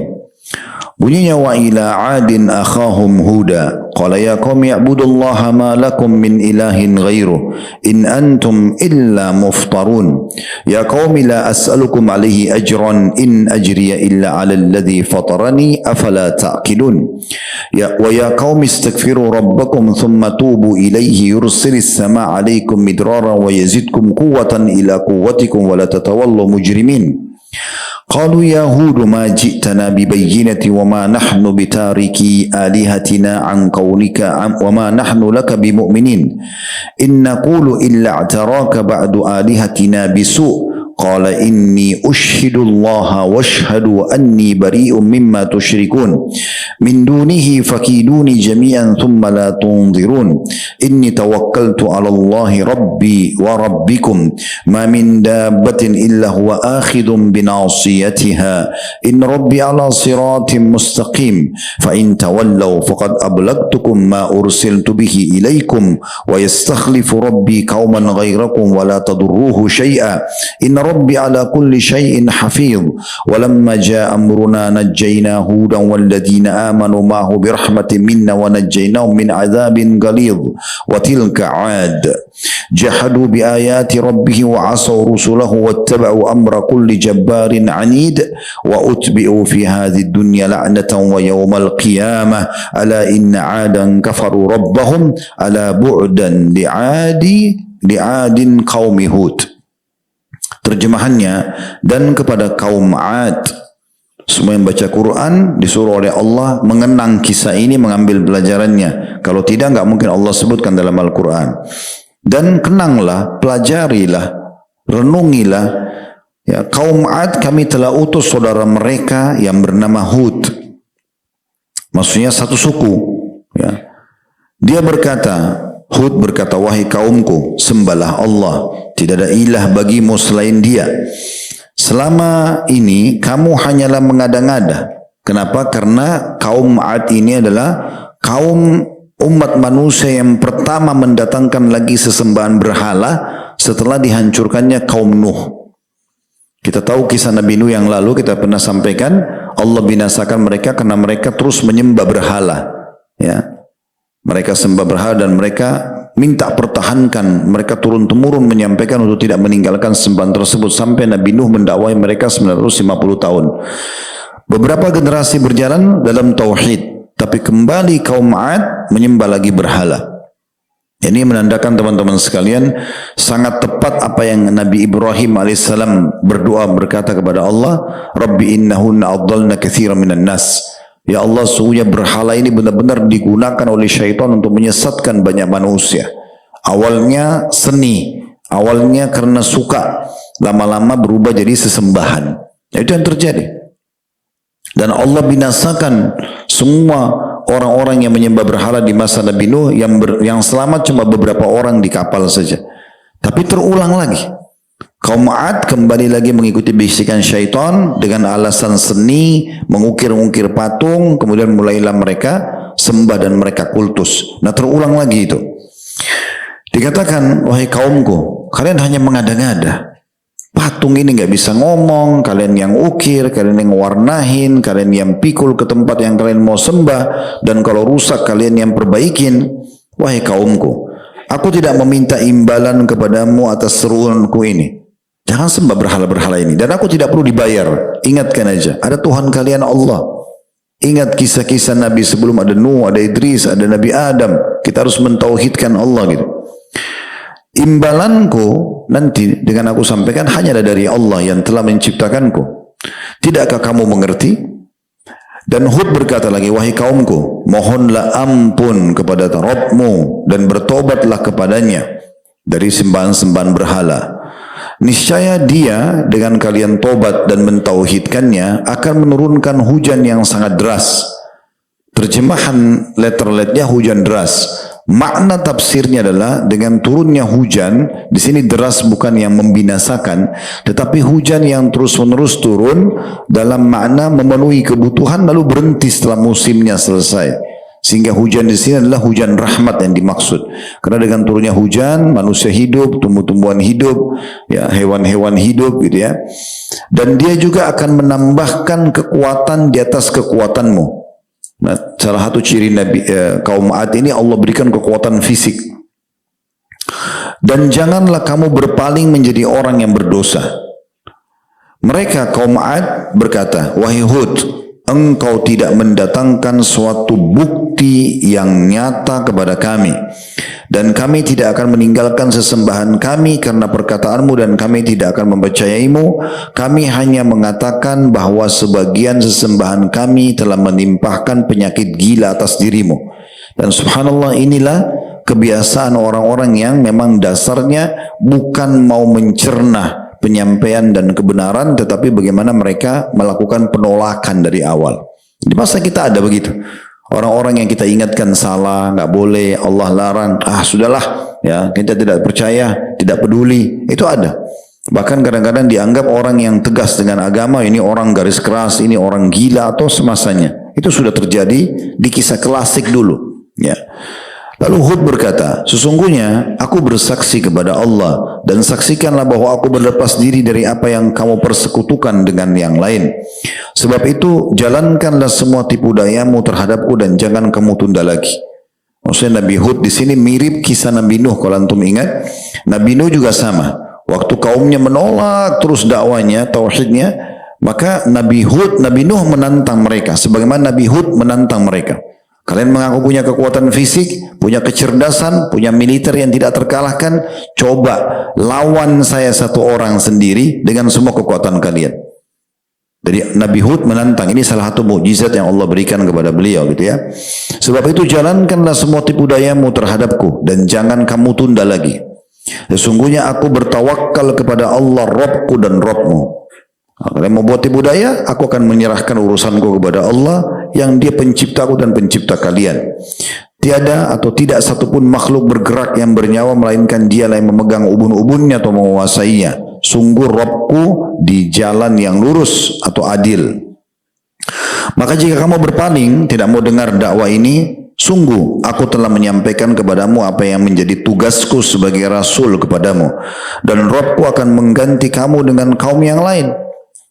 Bunyinya wa ila adin akhahum huda qala ya qaumi ibudullaha ma lakum min ilahin ghairu in antum illa muftarun ya qaumi la as'alukum alaihi ajran in ajriya illa ala alladhi fatarani afala ta'qilun ya wa ya qaumi istaghfiru rabbakum thumma tubu ilayhi yursilis samaa alaikum midrara wa yazidkum quwwatan ila quwwatikum wa la tatawallu mujrimin. قالوا يا هود ما جئتنا ببينة وما نحن بتاركي آلهتنا عن قولك وما نحن لك بمؤمنين إن نقول إلا اعتراك بعد آلهتنا بسوء قال إني أشهد الله واشهد أني بريء مما تشركون من دونه فكيدوني جميعا ثم لا تنظرون إني توكلت على الله ربي وربكم ما من دابة إلا هو آخذ بناصيتها إن ربي على صراط مستقيم فإن تولوا فقد أبلغتكم ما أرسلت به إليكم ويستخلف ربي قوما غيركم ولا تضروه شيئا إن rabbi ala kulli syai'in hafidh wa lamma jaa amruna najjayna hudan walladzina amanu ma'ahu birahmatin minna wa najjaynahum min adzabin ghalidh wa tilka 'ad jahadu bi ayati rabbihim wa 'asaw rusulahu wattaba'u amra kulli jabbarin 'anid wa utbi'u fi hadhihi dunya la'natan wa yawmal qiyamah ala inna 'adan kafaru rabbahum ala bu'dan li'adin qaumi Hud. Terjemahannya, dan kepada kaum 'Ad. Semua yang baca Quran disuruh oleh Allah mengenang kisah ini, mengambil pelajarannya. Kalau tidak, enggak mungkin Allah sebutkan dalam Al-Quran. Dan kenanglah, pelajarilah, renungilah. Ya, kaum 'Ad kami telah utus saudara mereka yang bernama Hud. Maksudnya satu suku. Ya. Dia berkata, Hud berkata, wahai kaumku, sembahlah Allah. Tidak ada ilah bagimu selain dia. Selama ini kamu hanyalah mengada-ngada. Kenapa? Karena kaum 'Ad ini adalah kaum umat manusia yang pertama mendatangkan lagi sesembahan berhala setelah dihancurkannya kaum Nuh. Kita tahu kisah Nabi Nuh yang lalu, kita pernah sampaikan, Allah binasakan mereka karena mereka terus menyembah berhala. Ya. Mereka sembah berhala dan mereka minta pertahankan. Mereka turun-temurun menyampaikan untuk tidak meninggalkan sembahan tersebut sampai Nabi Nuh mendakwai mereka 950 tahun. Beberapa generasi berjalan dalam tauhid, tapi kembali kaum 'Ad menyembah lagi berhala. Ini menandakan teman-teman sekalian sangat tepat apa yang Nabi Ibrahim alaihissalam berdoa berkata kepada Allah, Rabbi innahunna adlalna katsiran minan nas. Ya Allah, sesungguhnya berhala ini benar-benar digunakan oleh syaitan untuk menyesatkan banyak manusia. Awalnya seni, awalnya karena suka, lama-lama berubah jadi sesembahan. Itu yang terjadi. Dan Allah binasakan semua orang-orang yang menyembah berhala di masa Nabi Nuh, yang selamat cuma beberapa orang di kapal saja. Tapi terulang lagi. Kaum 'Ad kembali lagi mengikuti bisikan syaitan dengan alasan seni, mengukir-ungkir patung, kemudian mulailah mereka sembah dan mereka kultus. Nah, terulang lagi itu. Dikatakan, wahai kaumku, kalian hanya mengada-ngada. Patung ini nggak bisa ngomong, kalian yang ukir, kalian yang warnahin, kalian yang pikul ke tempat yang kalian mau sembah, dan kalau rusak kalian yang perbaikin. Wahai kaumku, aku tidak meminta imbalan kepadamu atas seruanku ini. Jangan sembah berhala-berhala ini. Dan aku tidak perlu dibayar. Ingatkan aja, ada Tuhan kalian Allah. Ingat kisah-kisah Nabi sebelum, ada Nuh, ada Idris, ada Nabi Adam. Kita harus mentauhidkan Allah gitu. Imbalanku nanti dengan aku sampaikan hanyalah dari Allah yang telah menciptakanku. Tidakkah kamu mengerti? Dan Hud berkata lagi, wahai kaumku, mohonlah ampun kepada Rabbmu dan bertobatlah kepadanya dari sembahan-sembahan berhala. Niscaya dia dengan kalian tobat dan mentauhidkannya akan menurunkan hujan yang sangat deras. Terjemahan letter-letternya hujan deras. Makna tafsirnya adalah dengan turunnya hujan, di sini deras bukan yang membinasakan, tetapi hujan yang terus-menerus turun dalam makna memenuhi kebutuhan lalu berhenti setelah musimnya selesai. Sehingga hujan di sini adalah hujan rahmat yang dimaksud. Karena dengan turunnya hujan, manusia hidup, tumbuh-tumbuhan hidup, ya hewan-hewan hidup, gitu ya. Dan dia juga akan menambahkan kekuatan di atas kekuatanmu. Nah, salah satu ciri Nabi kaum 'Ad ini Allah berikan kekuatan fisik. Dan janganlah kamu berpaling menjadi orang yang berdosa. Mereka kaum 'Ad berkata, wahai Hud, engkau tidak mendatangkan suatu bukti yang nyata kepada kami, dan kami tidak akan meninggalkan sesembahan kami karena perkataanmu, dan kami tidak akan mempercayaimu. Kami hanya mengatakan bahwa sebagian sesembahan kami telah menimpahkan penyakit gila atas dirimu. Dan subhanallah, inilah kebiasaan orang-orang yang memang dasarnya bukan mau mencerna penyampaian dan kebenaran, tetapi bagaimana mereka melakukan penolakan dari awal. Di masa kita ada begitu. Orang-orang yang kita ingatkan salah, nggak boleh, Allah larang, sudahlah, ya kita tidak percaya, tidak peduli, itu ada. Bahkan kadang-kadang dianggap orang yang tegas dengan agama, ini orang garis keras, ini orang gila atau semasanya. Itu sudah terjadi di kisah klasik dulu. Ya. Lalu Hud berkata, sesungguhnya aku bersaksi kepada Allah dan saksikanlah bahwa aku berlepas diri dari apa yang kamu persekutukan dengan yang lain. Sebab itu jalankanlah semua tipu dayamu terhadapku dan jangan kamu tunda lagi. Maksudnya Nabi Hud di sini mirip kisah Nabi Nuh kalau antum ingat. Nabi Nuh juga sama. Waktu kaumnya menolak terus dakwanya, tauhidnya, maka Nabi Nuh menantang mereka. Sebagaimana Nabi Hud menantang mereka. Kalian mengaku punya kekuatan fisik, punya kecerdasan, punya militer yang tidak terkalahkan. Coba lawan saya satu orang sendiri dengan semua kekuatan kalian. Jadi Nabi Hud menantang. Ini salah satu mukjizat yang Allah berikan kepada beliau gitu ya. Sebab itu jalankanlah semua tipu dayamu terhadapku dan jangan kamu tunda lagi. Sesungguhnya aku bertawakal kepada Allah Rabbku dan Rabbmu. Kalian mau buat tipu daya, aku akan menyerahkan urusanku kepada Allah yang dia penciptaku dan pencipta kalian. Tiada atau tidak satupun makhluk bergerak yang bernyawa melainkan dialah yang memegang ubun-ubunnya atau menguasainya. Sungguh Rabbku di jalan yang lurus atau adil. Maka jika kamu berpaling, tidak mau dengar dakwah ini, sungguh aku telah menyampaikan kepadamu apa yang menjadi tugasku sebagai Rasul kepadamu. Dan Rabbku akan mengganti kamu dengan kaum yang lain.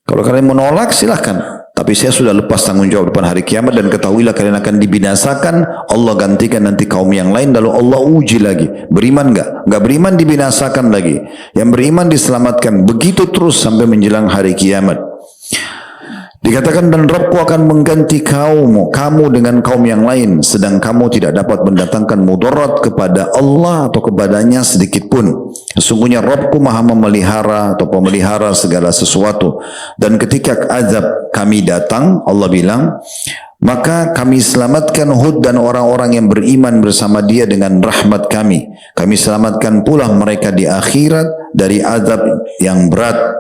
Kalau kalian menolak silahkan. Tapi saya sudah lepas tanggung jawab depan hari kiamat dan ketahuilah kalian akan dibinasakan. Allah gantikan nanti kaum yang lain lalu Allah uji lagi. Beriman enggak? Enggak beriman dibinasakan lagi. Yang beriman diselamatkan. Begitu terus sampai menjelang hari kiamat. Dikatakan dan Rabbku akan mengganti kamu dengan kaum yang lain sedang kamu tidak dapat mendatangkan mudarat kepada Allah atau kepadanya sedikit pun. Sesungguhnya Rabbku maha memelihara atau pemelihara segala sesuatu. Dan ketika azab kami datang, Allah bilang, maka kami selamatkan Hud dan orang-orang yang beriman bersama dia dengan rahmat kami. Kami selamatkan pula mereka di akhirat dari azab yang berat.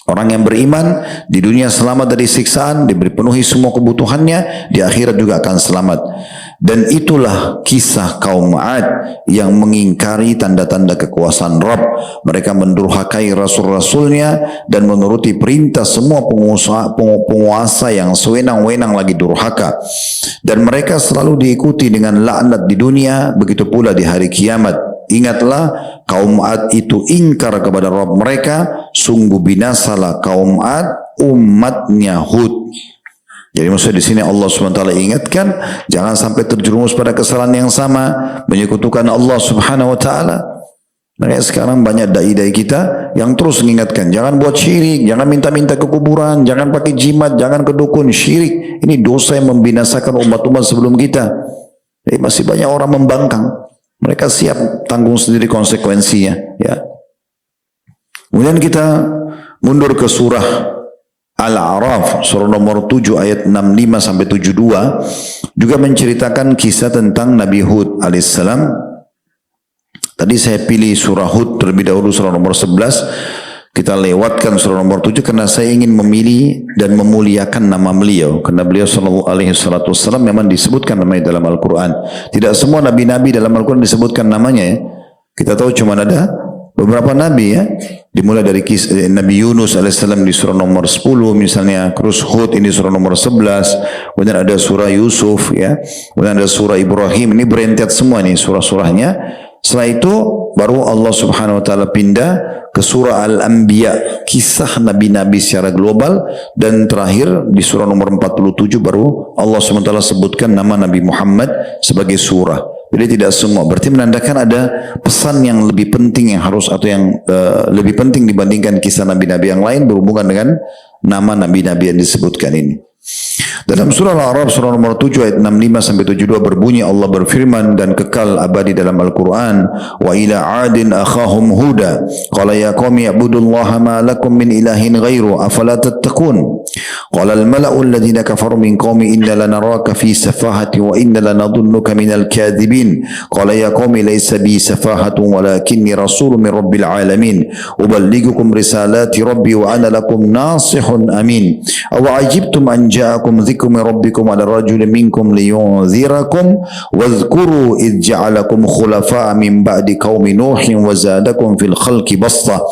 Orang yang beriman di dunia selamat dari siksaan, diberi penuhi semua kebutuhannya, di akhirat juga akan selamat. Dan itulah kisah kaum 'Ad yang mengingkari tanda-tanda kekuasaan Rabb. Mereka mendurhakai rasul-rasulnya dan menuruti perintah semua penguasa yang sewenang-wenang lagi durhaka. Dan mereka selalu diikuti dengan laknat di dunia, begitu pula di hari kiamat. Ingatlah kaum 'Ad itu ingkar kepada Rabb mereka, sungguh binasalah kaum 'Ad umatnya Hud. Jadi maksudnya di sini Allah SWT ingatkan jangan sampai terjerumus pada kesalahan yang sama, menyekutukan Allah Subhanahu Wa Taala. Nah, sekarang banyak dai-dai kita yang terus mengingatkan jangan buat syirik, jangan minta-minta ke kuburan, jangan pakai jimat, jangan ke dukun. Syirik ini dosa yang membinasakan umat-umat sebelum kita. Jadi masih banyak orang membangkang. Mereka siap tanggung sendiri konsekuensinya. Ya. Kemudian kita mundur ke surah Al-A'raf, surah nomor 7 ayat 65 sampai 72, juga menceritakan kisah tentang Nabi Hud alaihissalam. Tadi saya pilih surah Hud terlebih dahulu, surah nomor 11. Kita lewatkan surah nomor 7 karena saya ingin memilih dan memuliakan nama beliau. Karena beliau sallallahu alaihi wasallam memang disebutkan namanya dalam Al-Quran. Tidak semua nabi-nabi dalam Al-Quran disebutkan namanya ya. Kita tahu cuma ada beberapa nabi ya. Dimulai dari Nabi Yunus alaihissalam di surah nomor 10 misalnya. Terus Hud ini surah nomor 11. Kemudian ada surah Yusuf ya. Kemudian ada surah Ibrahim. Ini berentet semua nih surah-surahnya. Setelah itu baru Allah Subhanahu Wa Taala pindah ke surah Al-Anbiya, kisah nabi-nabi secara global, dan terakhir di surah nomor 47 baru Allah SWT sebutkan nama Nabi Muhammad sebagai surah. Jadi tidak semua, berarti menandakan ada pesan yang lebih penting yang harus atau yang lebih penting dibandingkan kisah nabi-nabi yang lain berhubungan dengan nama nabi-nabi yang disebutkan ini. Dalam surah Al-A'raf surah nomor 7 ayat 65 sampai 72 berbunyi Allah berfirman dan kekal abadi dalam Al-Quran, wa ila 'adin akhahum huda qala ya qaumi ibudullaha ma lakum min ilahin ghairu afala tattaqun qala al-mala'u alladhina kafaru min qaumi inna lanaraka fi safahati wa inna lanadhunnuka minal kadhibin qala ya qaumi laysa bi safahatun walakinni rasulun min rabbil alamin uballighukum risalati rabbi wa ana lakum nasihun amin aw ajibtum an ja'akum ja'akum dzikrum min rabbikum ala rajulin minkum liyunzirakum wadhkuru id ja'alakum khulafa'a min ba'di qaumi nuhin wa zadakum fil khalqi basta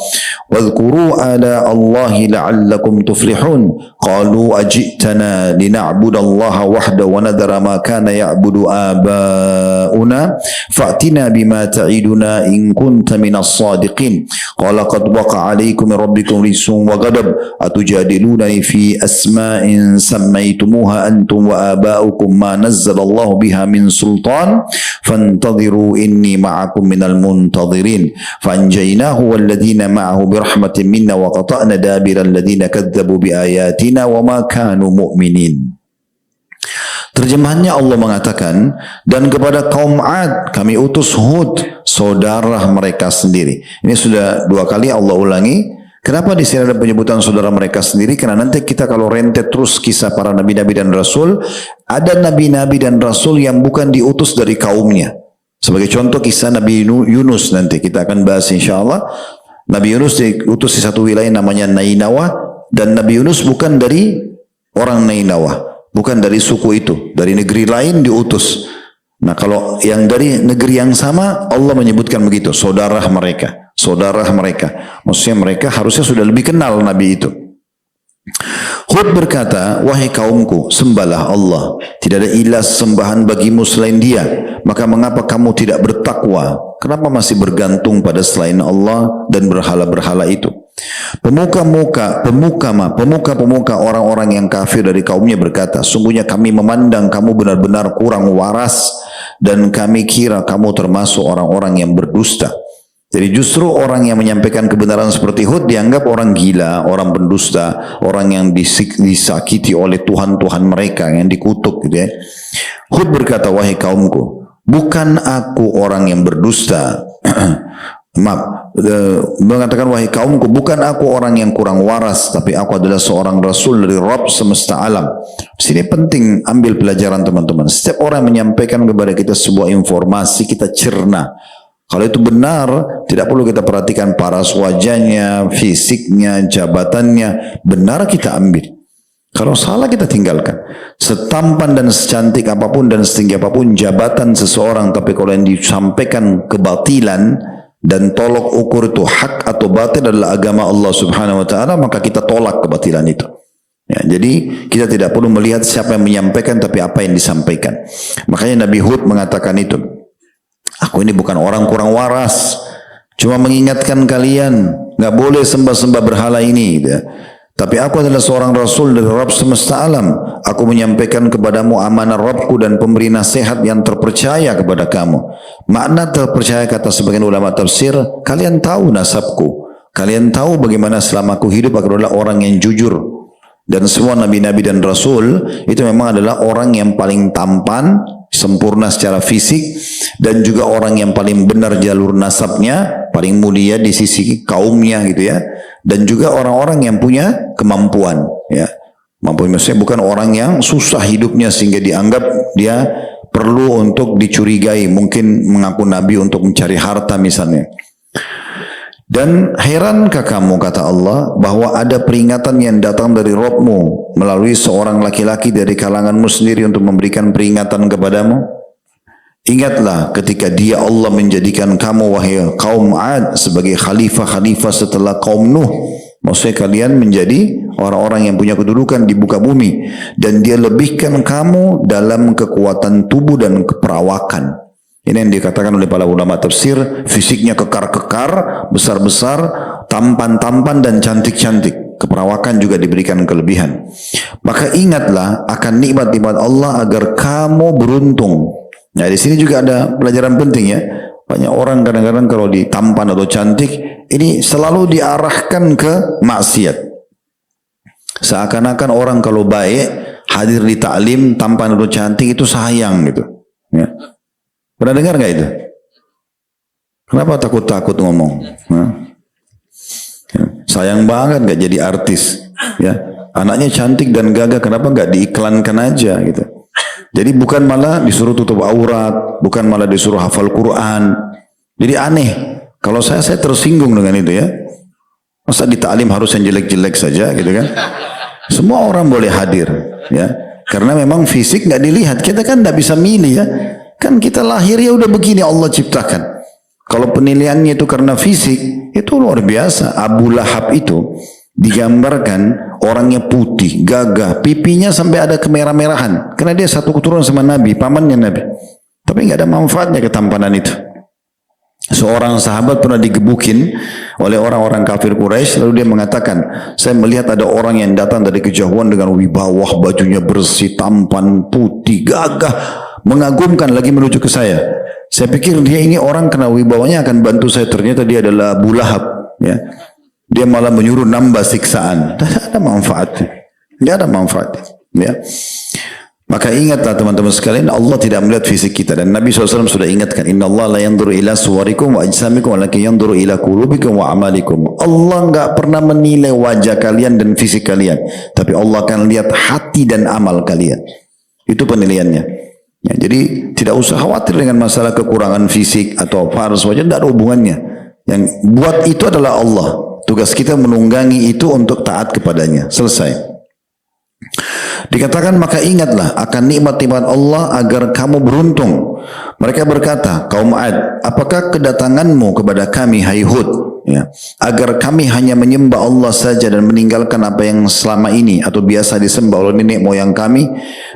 wadhkuru ala Allahi la'allakum tuflihun qalu ajitana lina'budallaha wahda wa nadhara ma kana ya'budu aba'una fa'tina bima ta'iduna in kunta minas sadiqin qala qad waqa'a 'alaykum min rabbikum rijsun wa ghadab atujadilunani fi asma'in sammaytumuha antum wa aba'ukum ma nazzalallahu biha min sultan fantadhiru inni ma'akum minal muntadhirin fanjaynahu walladhina ma'ahu birahmatin minna wa qata'na dabira alladhina kadzabu biayatina wa ma kanu mu'minin. Terjemahannya Allah mengatakan, dan kepada kaum Ad kami utus Hud, saudara mereka sendiri. Ini sudah 2 kali Allah ulangi. Kenapa di sini ada penyebutan saudara mereka sendiri? Karena nanti kita kalau rentet terus kisah para nabi-nabi dan rasul, ada nabi-nabi dan rasul yang bukan diutus dari kaumnya. Sebagai contoh kisah Nabi Yunus, nanti kita akan bahas insya Allah. Nabi Yunus diutus di satu wilayah namanya Nainawa, dan Nabi Yunus bukan dari orang Nainawa, bukan dari suku itu, dari negeri lain diutus. Nah kalau yang dari negeri yang sama, Allah menyebutkan begitu, saudara mereka. Saudara mereka, maksudnya mereka harusnya sudah lebih kenal Nabi itu. Hud berkata, wahai kaumku, sembahlah Allah, tidak ada ilah sembahan bagimu selain Dia, maka mengapa kamu tidak bertakwa? Kenapa masih bergantung pada selain Allah dan berhala-berhala itu? Pemuka-pemuka orang-orang yang kafir dari kaumnya berkata, sungguhnya kami memandang kamu benar-benar kurang waras dan kami kira kamu termasuk orang-orang yang berdusta. Jadi justru orang yang menyampaikan kebenaran seperti Hud dianggap orang gila, orang pendusta, orang yang disakiti oleh Tuhan-Tuhan mereka, yang dikutuk gitu ya. Hud berkata, wahai kaumku, bukan aku orang yang berdusta. Mengatakan, wahai kaumku, bukan aku orang yang kurang waras, tapi aku adalah seorang rasul dari Rabb semesta alam. Sini penting ambil pelajaran teman-teman. Setiap orang menyampaikan kepada kita sebuah informasi, kita cerna. Kalau itu benar, tidak perlu kita perhatikan paras wajahnya, fisiknya, jabatannya. Benar kita ambil. Kalau salah kita tinggalkan. Setampan dan secantik apapun dan setinggi apapun jabatan seseorang, tapi kalau yang disampaikan kebatilan dan tolok ukur itu hak atau batil adalah agama Allah Subhanahu wa taala, maka kita tolak kebatilan itu. Ya, jadi kita tidak perlu melihat siapa yang menyampaikan, tapi apa yang disampaikan. Makanya Nabi Hud mengatakan itu. Aku ini bukan orang kurang waras, cuma mengingatkan kalian nggak boleh sembah-sembah berhala ini gitu ya. Tapi aku adalah seorang rasul dari Rabb semesta alam. Aku menyampaikan kepadamu amanah Rabbku dan pemberi nasihat yang terpercaya kepada kamu. Makna terpercaya kata sebagian ulama tafsir, kalian tahu nasabku, kalian tahu bagaimana selama aku hidup aku adalah orang yang jujur. Dan semua nabi-nabi dan rasul itu memang adalah orang yang paling tampan, sempurna secara fisik, dan juga orang yang paling benar jalur nasabnya, paling mulia di sisi kaumnya gitu ya, dan juga orang-orang yang punya kemampuan ya. Mampu maksudnya bukan orang yang susah hidupnya sehingga dianggap dia perlu untuk dicurigai, mungkin mengaku nabi untuk mencari harta misalnya. Dan herankah kamu, kata Allah, bahwa ada peringatan yang datang dari Rabbmu melalui seorang laki-laki dari kalanganmu sendiri untuk memberikan peringatan kepadamu? Ingatlah ketika Dia Allah menjadikan kamu, wahai kaum Ad, sebagai khalifah-khalifah setelah kaum Nuh. Maksudnya kalian menjadi orang-orang yang punya kedudukan di muka bumi, dan Dia lebihkan kamu dalam kekuatan tubuh dan keperawakan. Ini yang dikatakan oleh para ulama tafsir, fisiknya kekar-kekar, besar-besar, tampan-tampan dan cantik-cantik. Keperawakan juga diberikan kelebihan. Maka ingatlah akan nikmat-nikmat Allah agar kamu beruntung. Nah di sini juga ada pelajaran penting ya. Banyak orang kadang-kadang kalau ditampan atau cantik, ini selalu diarahkan ke maksiat. Seakan-akan orang kalau baik, hadir di taklim, tampan atau cantik itu sayang gitu. Ya. Pernah dengar nggak itu? Kenapa takut-takut ngomong? Sayang banget nggak jadi artis. Ya, anaknya cantik dan gagah, kenapa nggak diiklankan aja gitu? Jadi bukan malah disuruh tutup aurat, bukan malah disuruh hafal Quran. Jadi aneh. Kalau saya tersinggung dengan itu ya. Masa di taklim harus yang jelek-jelek saja gitu kan? Semua orang boleh hadir, ya. Karena memang fisik nggak dilihat. Kita kan nggak bisa milih ya. Kan kita lahir ya udah begini Allah ciptakan. Kalau penilaiannya itu karena fisik, itu luar biasa. Abu Lahab itu digambarkan orangnya putih, gagah, pipinya sampai ada kemerah-merahan. Karena dia satu keturunan sama Nabi, pamannya Nabi. Tapi nggak ada manfaatnya ketampanan itu. Seorang sahabat pernah digebukin oleh orang-orang kafir Quraisy, lalu dia mengatakan, saya melihat ada orang yang datang dari kejauhan dengan wibawa, bajunya bersih, tampan, putih, gagah, mengagumkan lagi menuju ke saya. Saya pikir dia ini orang kena wibawanya akan bantu saya, ternyata dia adalah Abu Lahab. Ya. Dia malah menyuruh nambah siksaan. Tidak ada manfaatnya. Tidak ada manfaatnya. Ya. Maka ingatlah teman-teman sekalian, Allah tidak melihat fisik kita. Dan Nabi SAW sudah ingatkan, Inna Allah la yanduru ila suwarikum wa ajsamikum walakin yanduru ila qulubikum wa amalikum. Allah enggak pernah menilai wajah kalian dan fisik kalian. Tapi Allah akan lihat hati dan amal kalian. Itu penilaiannya. Ya, jadi tidak usah khawatir dengan masalah kekurangan fisik atau fars wajah, tidak ada hubungannya. Yang buat itu adalah Allah. Tugas kita menunggangi itu untuk taat kepadanya. Selesai. Dikatakan maka ingatlah akan nikmat-nikmat Allah agar kamu beruntung. Mereka berkata, kaum Ad, apakah kedatanganmu kepada kami hai Hud, ya, agar kami hanya menyembah Allah saja dan meninggalkan apa yang selama ini atau biasa disembah oleh nenek moyang kami?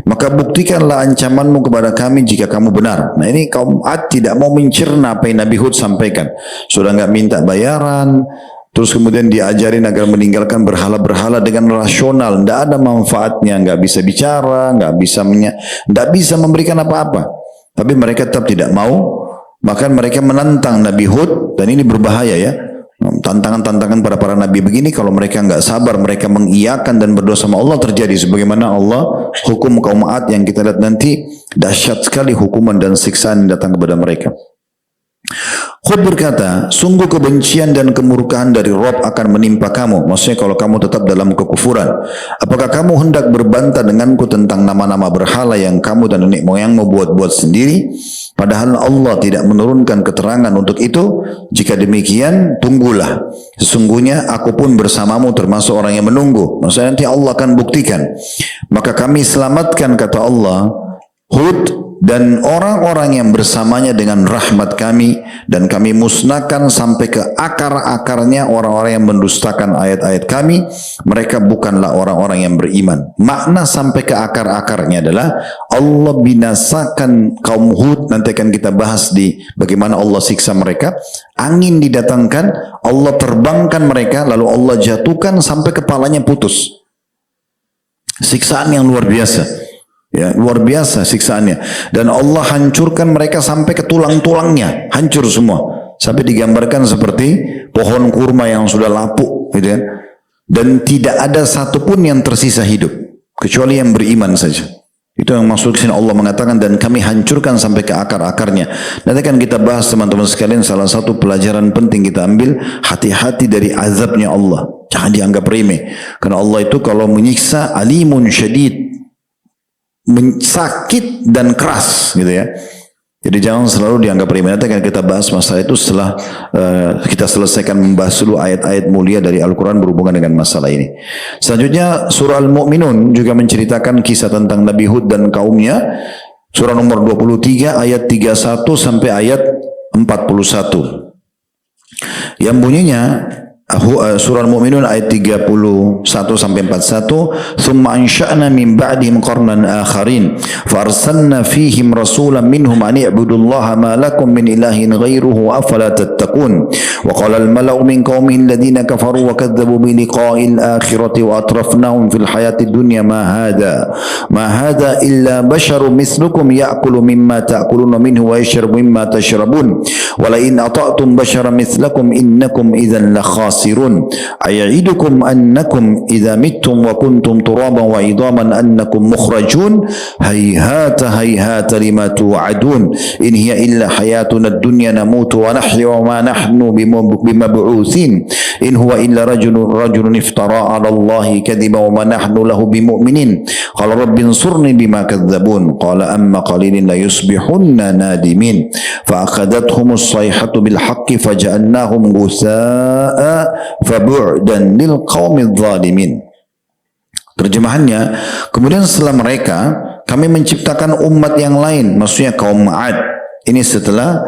Maka buktikanlah ancamanmu kepada kami jika kamu benar. Nah ini kaum Ad tidak mau mencerna apa yang Nabi Hud sampaikan. Sudah enggak minta bayaran. Terus kemudian diajarin agar meninggalkan berhala-berhala dengan rasional, tidak ada manfaatnya, nggak bisa bicara, nggak bisa memberikan apa-apa. Tapi mereka tetap tidak mau, bahkan mereka menantang Nabi Hud, dan ini berbahaya ya. Tantangan-tantangan para nabi begini, kalau mereka nggak sabar, mereka mengiyakan dan berdoa sama Allah, terjadi sebagaimana Allah hukum kaum Ad yang kita lihat nanti, dahsyat sekali hukuman dan siksaan yang datang kepada mereka. Hud berkata, sungguh kebencian dan kemurkaan dari Rabb akan menimpa kamu. Maksudnya kalau kamu tetap dalam kekufuran. Apakah kamu hendak berbantah denganku tentang nama-nama berhala yang kamu dan nenek moyangmu buat-buat sendiri? Padahal Allah tidak menurunkan keterangan untuk itu. Jika demikian, tunggulah. Sesungguhnya aku pun bersamamu termasuk orang yang menunggu. Maksudnya nanti Allah akan buktikan. Maka kami selamatkan, kata Allah, Hud dan orang-orang yang bersamanya dengan rahmat kami, dan kami musnahkan sampai ke akar-akarnya orang-orang yang mendustakan ayat-ayat kami. Mereka bukanlah orang-orang yang beriman. Makna sampai ke akar-akarnya adalah Allah binasakan kaum Hud. Nanti akan kita bahas di bagaimana Allah siksa mereka. Angin didatangkan, Allah terbangkan mereka, lalu Allah jatuhkan sampai kepalanya putus. Siksaan yang luar biasa. Ya, luar biasa siksaannya. Dan Allah hancurkan mereka sampai ke tulang-tulangnya, hancur semua. Sampai digambarkan seperti pohon kurma yang sudah lapuk, gitu kan? Dan tidak ada satupun yang tersisa hidup, kecuali yang beriman saja. Itu yang maksud sini Allah mengatakan, dan kami hancurkan sampai ke akar-akarnya. Nanti akan kita bahas teman-teman sekalian, salah satu pelajaran penting kita ambil, hati-hati dari azabnya Allah. Jangan dianggap remeh. Karena Allah itu kalau menyiksa, alimun syadid, sakit dan keras gitu ya. Jadi jangan selalu dianggap remeh. Nanti akan kita bahas masalah itu setelah kita selesaikan membahas dulu ayat-ayat mulia dari Al-Quran berhubungan dengan masalah ini. Selanjutnya surah Al-Mu'minun juga menceritakan kisah tentang Nabi Hud dan kaumnya. Surah nomor 23 ayat 31 sampai ayat 41. Yang bunyinya surah Al-Mu'minun ayat 31 sampai 41, "Tsumma ansha'na min ba'dihim qarnan akharin fa arsalna fihim rasulan minhum an i'budullaha ma lakum min ilahin ghairuhu afala tattaqun wa qala al-mala'u min qaumihi alladhina kafaru wa kadzabu bi liqa'il akhirati wa atrafnahum fil hayati dunya ma hadha illa basharun mithlukum ya'kulu mimma ta'kuluna minhu wa yashrabu mimma tashrabun wa la in ata'tum basharan mithlakum innakum idhan la khasirun aya'idukum annakum idza mittum wa kuntum turaban wa idaman annakum mukhrajun hayhata hayhata lima tu'adun in hiya illa hayatuna ad-dunya namutu wa nahya wa ma nahnu bimab'utsin in huwa illa rajulun iftara 'ala Allahi kadhiba wa ma nahnu lahu bimu'minin qala rabbi ansurni bima kadzabun qala amma qalilin la yusbihunna nadimin fa akhadathum as-sayhatu bil haqqi faja'alnahum ghusaa fabu'dan lil qaumidh zalimin. Terjemahannya, kemudian setelah mereka, kami menciptakan umat yang lain, maksudnya kaum Ad. Ini setelah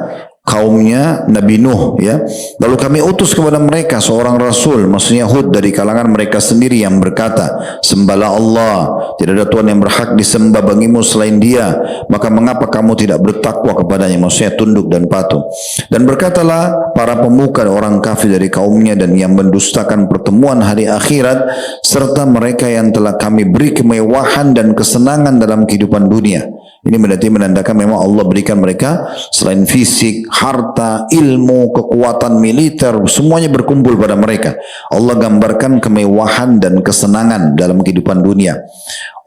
kaumnya Nabi Nuh, ya. Lalu kami utus kepada mereka seorang rasul, maksudnya Hud, dari kalangan mereka sendiri yang berkata, sembahlah Allah, tidak ada Tuhan yang berhak disembah bagimu selain Dia, maka mengapa kamu tidak bertakwa kepadanya, maksudnya tunduk dan patuh. Dan berkatalah para pemuka orang kafir dari kaumnya dan yang mendustakan pertemuan hari akhirat, serta mereka yang telah kami beri kemewahan dan kesenangan dalam kehidupan dunia. Ini berarti menandakan memang Allah berikan mereka selain fisik, harta, ilmu, kekuatan militer, semuanya berkumpul pada mereka. Allah gambarkan kemewahan dan kesenangan dalam kehidupan dunia.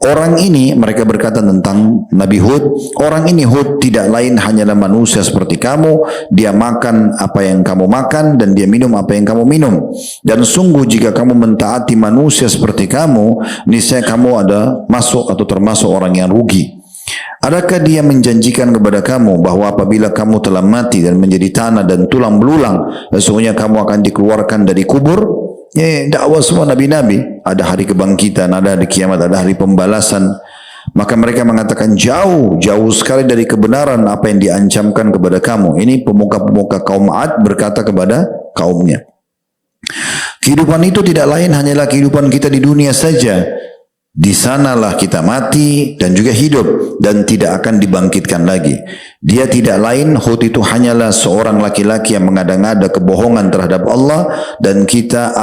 Orang ini, mereka berkata tentang Nabi Hud, orang ini Hud tidak lain hanyalah manusia seperti kamu, dia makan apa yang kamu makan dan dia minum apa yang kamu minum. Dan sungguh jika kamu mentaati manusia seperti kamu, niscaya kamu ada masuk atau termasuk orang yang rugi. Adakah dia menjanjikan kepada kamu bahwa apabila kamu telah mati dan menjadi tanah dan tulang belulang, sesungguhnya kamu akan dikeluarkan dari kubur? Ya, dakwah semua nabi-nabi. Ada hari kebangkitan, ada hari kiamat, ada hari pembalasan. Maka mereka mengatakan jauh sekali dari kebenaran apa yang diancamkan kepada kamu. Ini pemuka-pemuka kaum Ad berkata kepada kaumnya, kehidupan itu tidak lain hanyalah kehidupan kita di dunia saja. Di sanalah kita mati dan juga hidup dan tidak akan dibangkitkan lagi. Dia tidak lain, Hud itu hanyalah seorang laki-laki yang mengada-ngada kebohongan terhadap Allah dan kita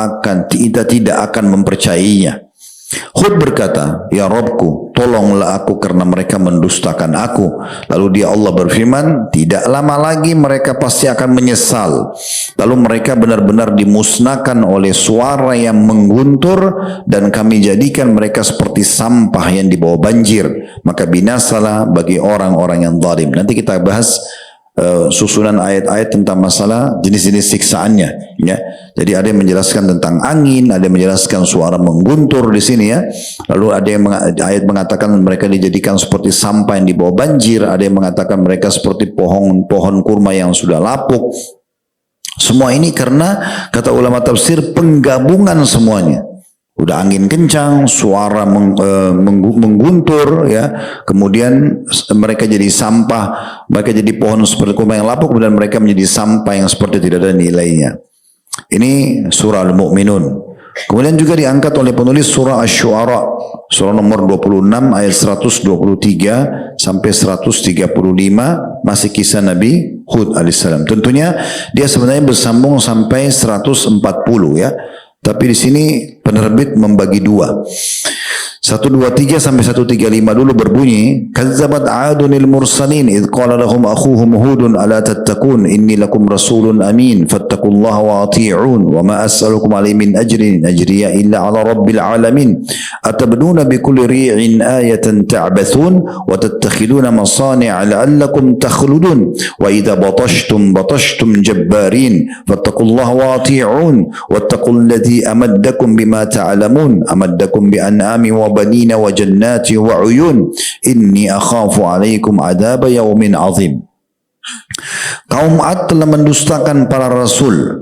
tidak akan mempercayainya. Hud berkata, ya Rabbku, tolonglah aku karena mereka mendustakan aku. Lalu dia Allah berfirman, tidak lama lagi mereka pasti akan menyesal. Lalu mereka benar-benar dimusnahkan oleh suara yang mengguntur dan kami jadikan mereka seperti sampah yang dibawa banjir. Maka binasalah bagi orang-orang yang zalim. Nanti kita bahas susunan ayat-ayat tentang masalah jenis-jenis siksaannya, ya. Jadi ada yang menjelaskan tentang angin, ada yang menjelaskan suara mengguntur di sini, ya. Lalu ada yang ayat mengatakan mereka dijadikan seperti sampah yang dibawa banjir, ada yang mengatakan mereka seperti pohon kurma yang sudah lapuk. Semua ini karena kata ulama tafsir penggabungan semuanya. Udah angin kencang, suara mengguntur, ya. Kemudian mereka jadi sampah, mereka jadi pohon seperti kurma yang lapuk, kemudian mereka menjadi sampah yang seperti tidak ada nilainya. Ini surah Al-Mu'minun. Kemudian juga diangkat oleh penulis surah Asy-Syu'ara, surah nomor 26 ayat 123 sampai 135, masih kisah Nabi Hud alaihissalam. Tentunya dia sebenarnya bersambung sampai 140, ya. Tapi di sini penerbit membagi dua. 123 sampai 135 dulu berbunyi, kazzabat 'adunil mursalin idh qala lahum akhuhum hudun ala tattaqun inni lakum rasulun amin fattaqullaha wa ati'un wa ma as'alukum alayhi min ajrin ajriya illa 'ala rabbil alamin atabnuna bikulli ri'in ayatan ta'bathun wa tattakhiduna masani'a la'allakum takhludun wa idza batashtum jabbarin fattaqullaha wa ati'un wattaqul ladzi amaddakum bima ta'lamun amaddakum bi an'ami wa banina wa jannati wa uyun inni akhafu alaikum adaba yaumin azim. Kaum Ad telah mendustakan para rasul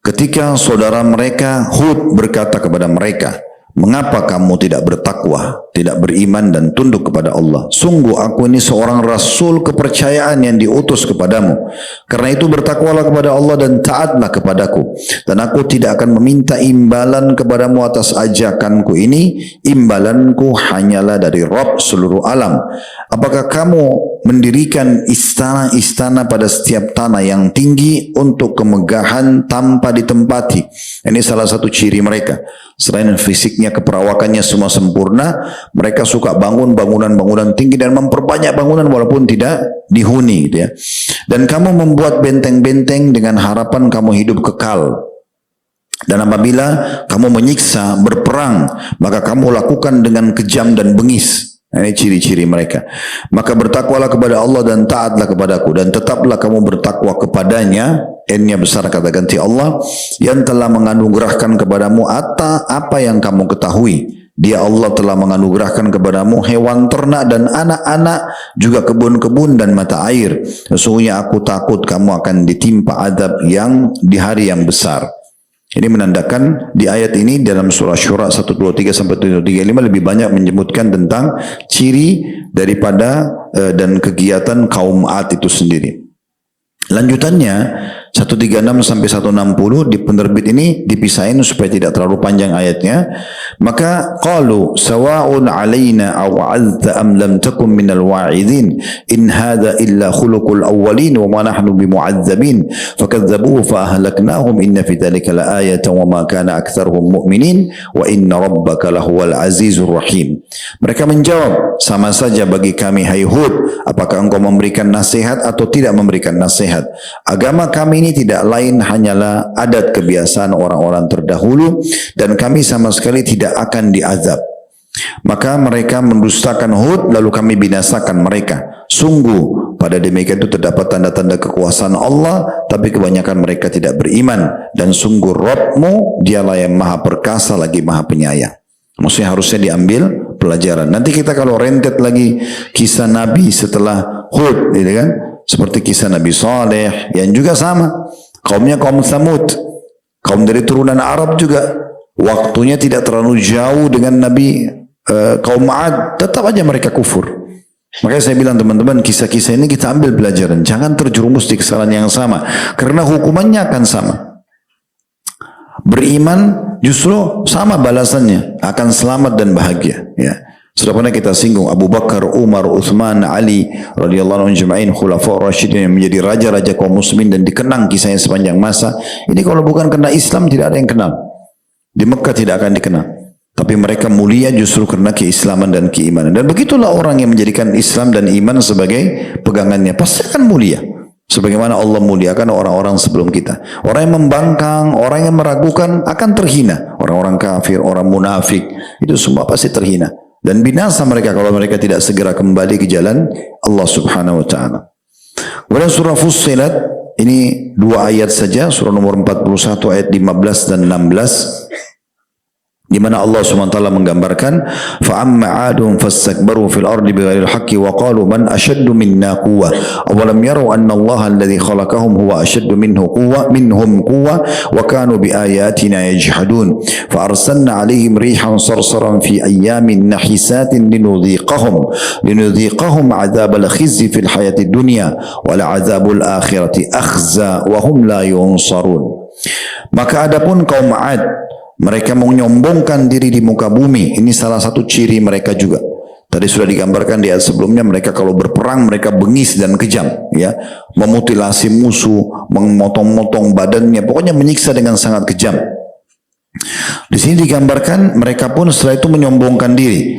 ketika saudara mereka Hud berkata kepada mereka, mengapa kamu tidak bertakwa, tidak beriman dan tunduk kepada Allah? Sungguh aku ini seorang rasul kepercayaan yang diutus kepadamu. Karena itu bertakwalah kepada Allah dan taatlah kepadaku. Dan aku tidak akan meminta imbalan kepadamu atas ajakanku ini. Imbalanku hanyalah dari Rabb seluruh alam. Apakah kamu mendirikan istana-istana pada setiap tanah yang tinggi untuk kemegahan tanpa ditempati? Ini salah satu ciri mereka. Selain fisiknya, keperawakannya semua sempurna, mereka suka bangun bangunan-bangunan tinggi dan memperbanyak bangunan walaupun tidak dihuni, gitu ya. Dan kamu membuat benteng-benteng dengan harapan kamu hidup kekal. Dan apabila kamu menyiksa, berperang, maka kamu lakukan dengan kejam dan bengis. Ini ciri-ciri mereka. Maka bertakwalah kepada Allah dan taatlah kepadaku, dan tetaplah kamu bertakwa kepadanya. N-nya besar kata ganti Allah, yang telah menganugerahkan kepadamu apa yang kamu ketahui. Dia Allah telah menganugerahkan kepadamu hewan ternak dan anak-anak, juga kebun-kebun dan mata air. Sesungguhnya aku takut kamu akan ditimpa adab yang di hari yang besar. Ini menandakan di ayat ini dalam surah Syura 123 sampai 135 lebih banyak menyebutkan tentang ciri daripada dan kegiatan kaum Ad itu sendiri. Lanjutannya 136 sampai 160 di penerbit ini dipisahin supaya tidak terlalu panjang ayatnya. Maka qalu sawa'un 'alaina aw 'azta am lam takum minal wa'idin in hadha illa khuluqul awwalin wa ma nahnu bimu'adzabin fakadzabuhu fa ahlaknahum inna fi dhalika laayatan wa ma kana aktsaruhum mu'minin wa inna rabbaka lahuwal azizur rahim. Mereka menjawab, sama saja bagi kami hai Hud, apakah engkau memberikan nasihat atau tidak memberikan nasihat? Agama kami ini tidak lain hanyalah adat kebiasaan orang-orang terdahulu dan kami sama sekali tidak akan diazab. Maka mereka mendustakan Hud lalu kami binasakan mereka. Sungguh pada demikian itu terdapat tanda-tanda kekuasaan Allah, tapi kebanyakan mereka tidak beriman. Dan sungguh Rabbmu dialah yang maha perkasa lagi maha penyayang. Maksudnya harusnya diambil pelajaran. Nanti kita kalau rentet lagi kisah Nabi setelah Hud, gitu kan? Seperti kisah Nabi Saleh yang juga sama. Kaumnya kaum Tsamud. Kaum dari turunan Arab juga. Waktunya tidak terlalu jauh dengan Nabi kaum Ad. Tetap aja mereka kufur. Makanya saya bilang teman-teman, kisah-kisah ini kita ambil pelajaran. Jangan terjerumus di kesalahan yang sama. Karena hukumannya akan sama. Beriman justru sama balasannya. Akan selamat dan bahagia. Ya. Sudah pernah kita singgung Abu Bakar, Umar, Uthman, Ali radhiyallahu anhum jamain khulafaur rasyidin yang menjadi raja-raja kaum muslimin dan dikenang kisahnya sepanjang masa. Ini kalau bukan karena Islam tidak ada yang kenal. Di Mekah tidak akan dikenal. Tapi mereka mulia justru karena keislaman dan keimanan. Dan begitulah orang yang menjadikan Islam dan iman sebagai pegangannya pasti akan mulia. Sebagaimana Allah muliakan orang-orang sebelum kita. Orang yang membangkang, orang yang meragukan akan terhina. Orang-orang kafir, orang munafik, itu semua pasti terhina. Dan binasa mereka kalau mereka tidak segera kembali ke jalan Allah subhanahu wa ta'ala. Kemudian surah Fussilat, ini 2 ayat saja, surah nomor 41 ayat 15 dan 16. Di mana Allah SWT menggambarkan فَأَمَّا عَادٌ فَاسْتَكْبَرُوا فِي الْأَرْضِ بِغَيْرِ الْحَقِّ وَقَالُوا مَنْ أَشَدُّ مِنَّا قُوَّةً أَوَلَمْ يَرَوْا أَنَّ اللَّهَ الَّذِي خَلَقَهُمْ هُوَ أَشَدُّ منهم قُوَّةً وَكَانُوا بِآيَاتِنَا يَجْحَدُونَ فَأَرْسَلْنَا عَلَيْهِمْ رِيحًا صَرْصَرًا فِي أَيَّامٍ نَحِسَاتٍ لِنُذِيقَهُمْ عَذَابَ الْخِزْيِ فِي الْحَيَاةِ الدُّنْيَا وَلَعَذَابُ الْآخِرَةِ أَخْزَىٰ وَهُمْ لَا يُنصَرُونَ. Maka adapun kaum Ad, mereka menyombongkan diri di muka bumi. Ini salah satu ciri mereka juga. Tadi sudah digambarkan di ayat sebelumnya, mereka kalau berperang mereka bengis dan kejam, ya, memutilasi musuh, memotong-motong badannya, pokoknya menyiksa dengan sangat kejam. Di sini digambarkan mereka pun setelah itu menyombongkan diri.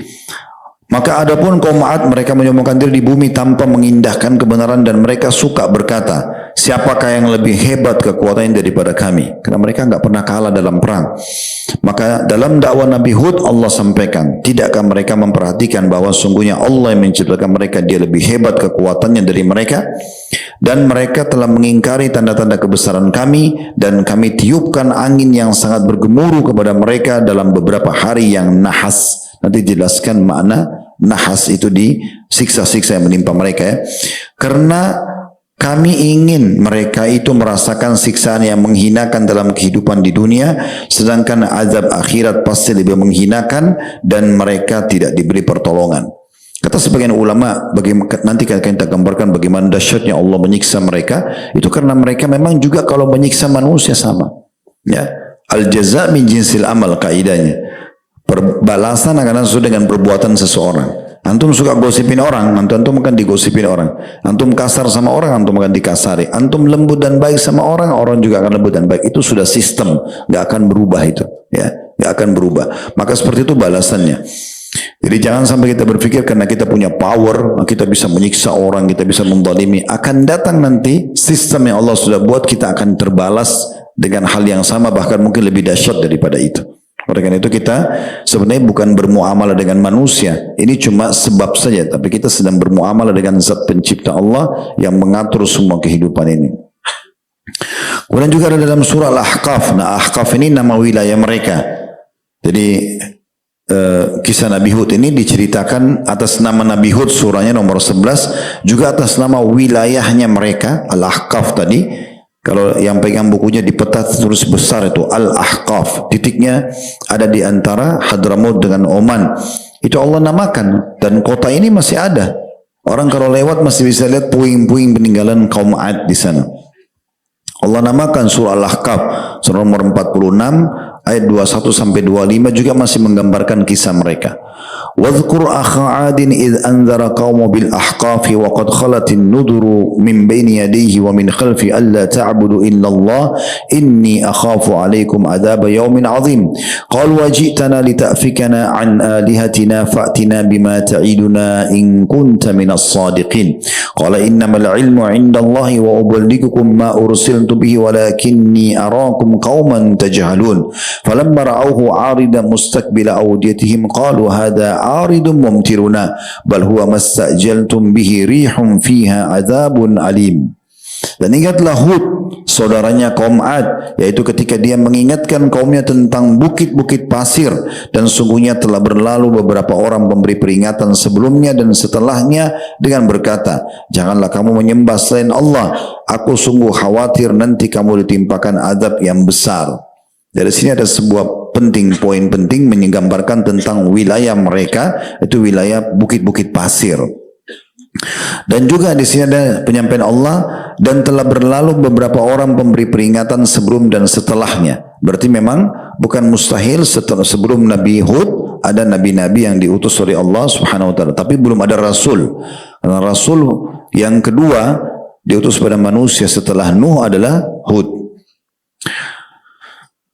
Maka adapun kaum Ad, mereka menyombongkan diri di bumi tanpa mengindahkan kebenaran dan mereka suka berkata, siapakah yang lebih hebat kekuatannya daripada kami? Karena mereka enggak pernah kalah dalam perang. Maka dalam dakwah Nabi Hud Allah sampaikan, tidakkah mereka memperhatikan bahwa sungguhnya Allah yang menciptakan mereka, dia lebih hebat kekuatannya dari mereka? Dan mereka telah mengingkari tanda-tanda kebesaran kami dan kami tiupkan angin yang sangat bergemuruh kepada mereka dalam beberapa hari yang nahas. Nanti jelaskan makna nahas itu di siksa-siksa yang menimpa mereka, ya. Karena kami ingin mereka itu merasakan siksaan yang menghinakan dalam kehidupan di dunia, sedangkan azab akhirat pasti lebih menghinakan dan mereka tidak diberi pertolongan. Kata sebagian ulama, nanti akan kita gambarkan bagaimana dahsyatnya Allah menyiksa mereka, itu karena mereka memang juga kalau menyiksa manusia sama. Ya, al-jaza min jinsil amal kaidahnya. Balasan akan sesuai dengan perbuatan seseorang. Antum suka gosipin orang, antum akan digosipin orang. Antum kasar sama orang, antum akan dikasari. Antum lembut dan baik sama orang, orang juga akan lembut dan baik. Itu sudah sistem, nggak akan berubah itu, ya, nggak akan berubah. Maka seperti itu balasannya. Jadi jangan sampai kita berpikir karena kita punya power, kita bisa menyiksa orang, kita bisa menzalimi. Akan datang nanti sistem yang Allah sudah buat, kita akan terbalas dengan hal yang sama, bahkan mungkin lebih dahsyat daripada itu. Oleh karena itu kita sebenarnya bukan bermuamalah dengan manusia. Ini cuma sebab saja. Tapi kita sedang bermuamalah dengan zat pencipta Allah yang mengatur semua kehidupan ini. Kemudian juga ada dalam surah Al-Ahqaf. Nah, Ahqaf ini nama wilayah mereka. Jadi kisah Nabi Hud ini diceritakan atas nama Nabi Hud, surahnya nomor 11. Juga atas nama wilayahnya mereka, Al-Ahqaf tadi. Kalau yang pegang bukunya di peta terus besar itu Al-Ahqaf. Titiknya ada di antara Hadramaut dengan Oman. Itu Allah namakan. Dan kota ini masih ada. Orang kalau lewat masih bisa lihat puing-puing peninggalan kaum Ad di sana. Allah namakan surah Al-Ahqaf. Surah nomor 46 ayat 21 sampai 25 juga masih menggambarkan kisah mereka. واذكر أخا عاد إذ أنذر قوم بالأحقاف وقد خلت النذر من بين يديه ومن خلفه ألا تعبدوا إلا الله إني أخاف عليكم عذاب يوم عظيم قال وجئتنا لتأفكنا عن آلهتنا فأتنا بما تعيدنا إن كنت من الصادقين قال إنما العلم عند الله وأبلغكم ما أرسلت به ولكني أراكم قوما تجهلون فلما رأوه عارضا مستقبل أوديتهم قالوا هذا عارض ممطرنا بل هو ما استعجلتم به ريح فيها عذاب أليم. Dan ingatlah Hud, saudaranya kaum Ad, yaitu ketika dia mengingatkan kaumnya tentang bukit-bukit pasir, dan sungguhnya telah berlalu beberapa orang memberi peringatan sebelumnya dan setelahnya dengan berkata, janganlah kamu menyembah selain Allah, aku sungguh khawatir nanti kamu ditimpakan azab yang besar. Dari sini ada sebuah poin penting menggambarkan tentang wilayah mereka, itu wilayah bukit-bukit pasir. Dan juga di sini ada penyampaian Allah, dan telah berlalu beberapa orang pemberi peringatan sebelum dan setelahnya. Berarti memang bukan mustahil sebelum Nabi Hud ada nabi-nabi yang diutus oleh Allah Subhanahu wa taala, tapi belum ada rasul. Karena rasul yang kedua diutus pada manusia setelah Nuh adalah Hud.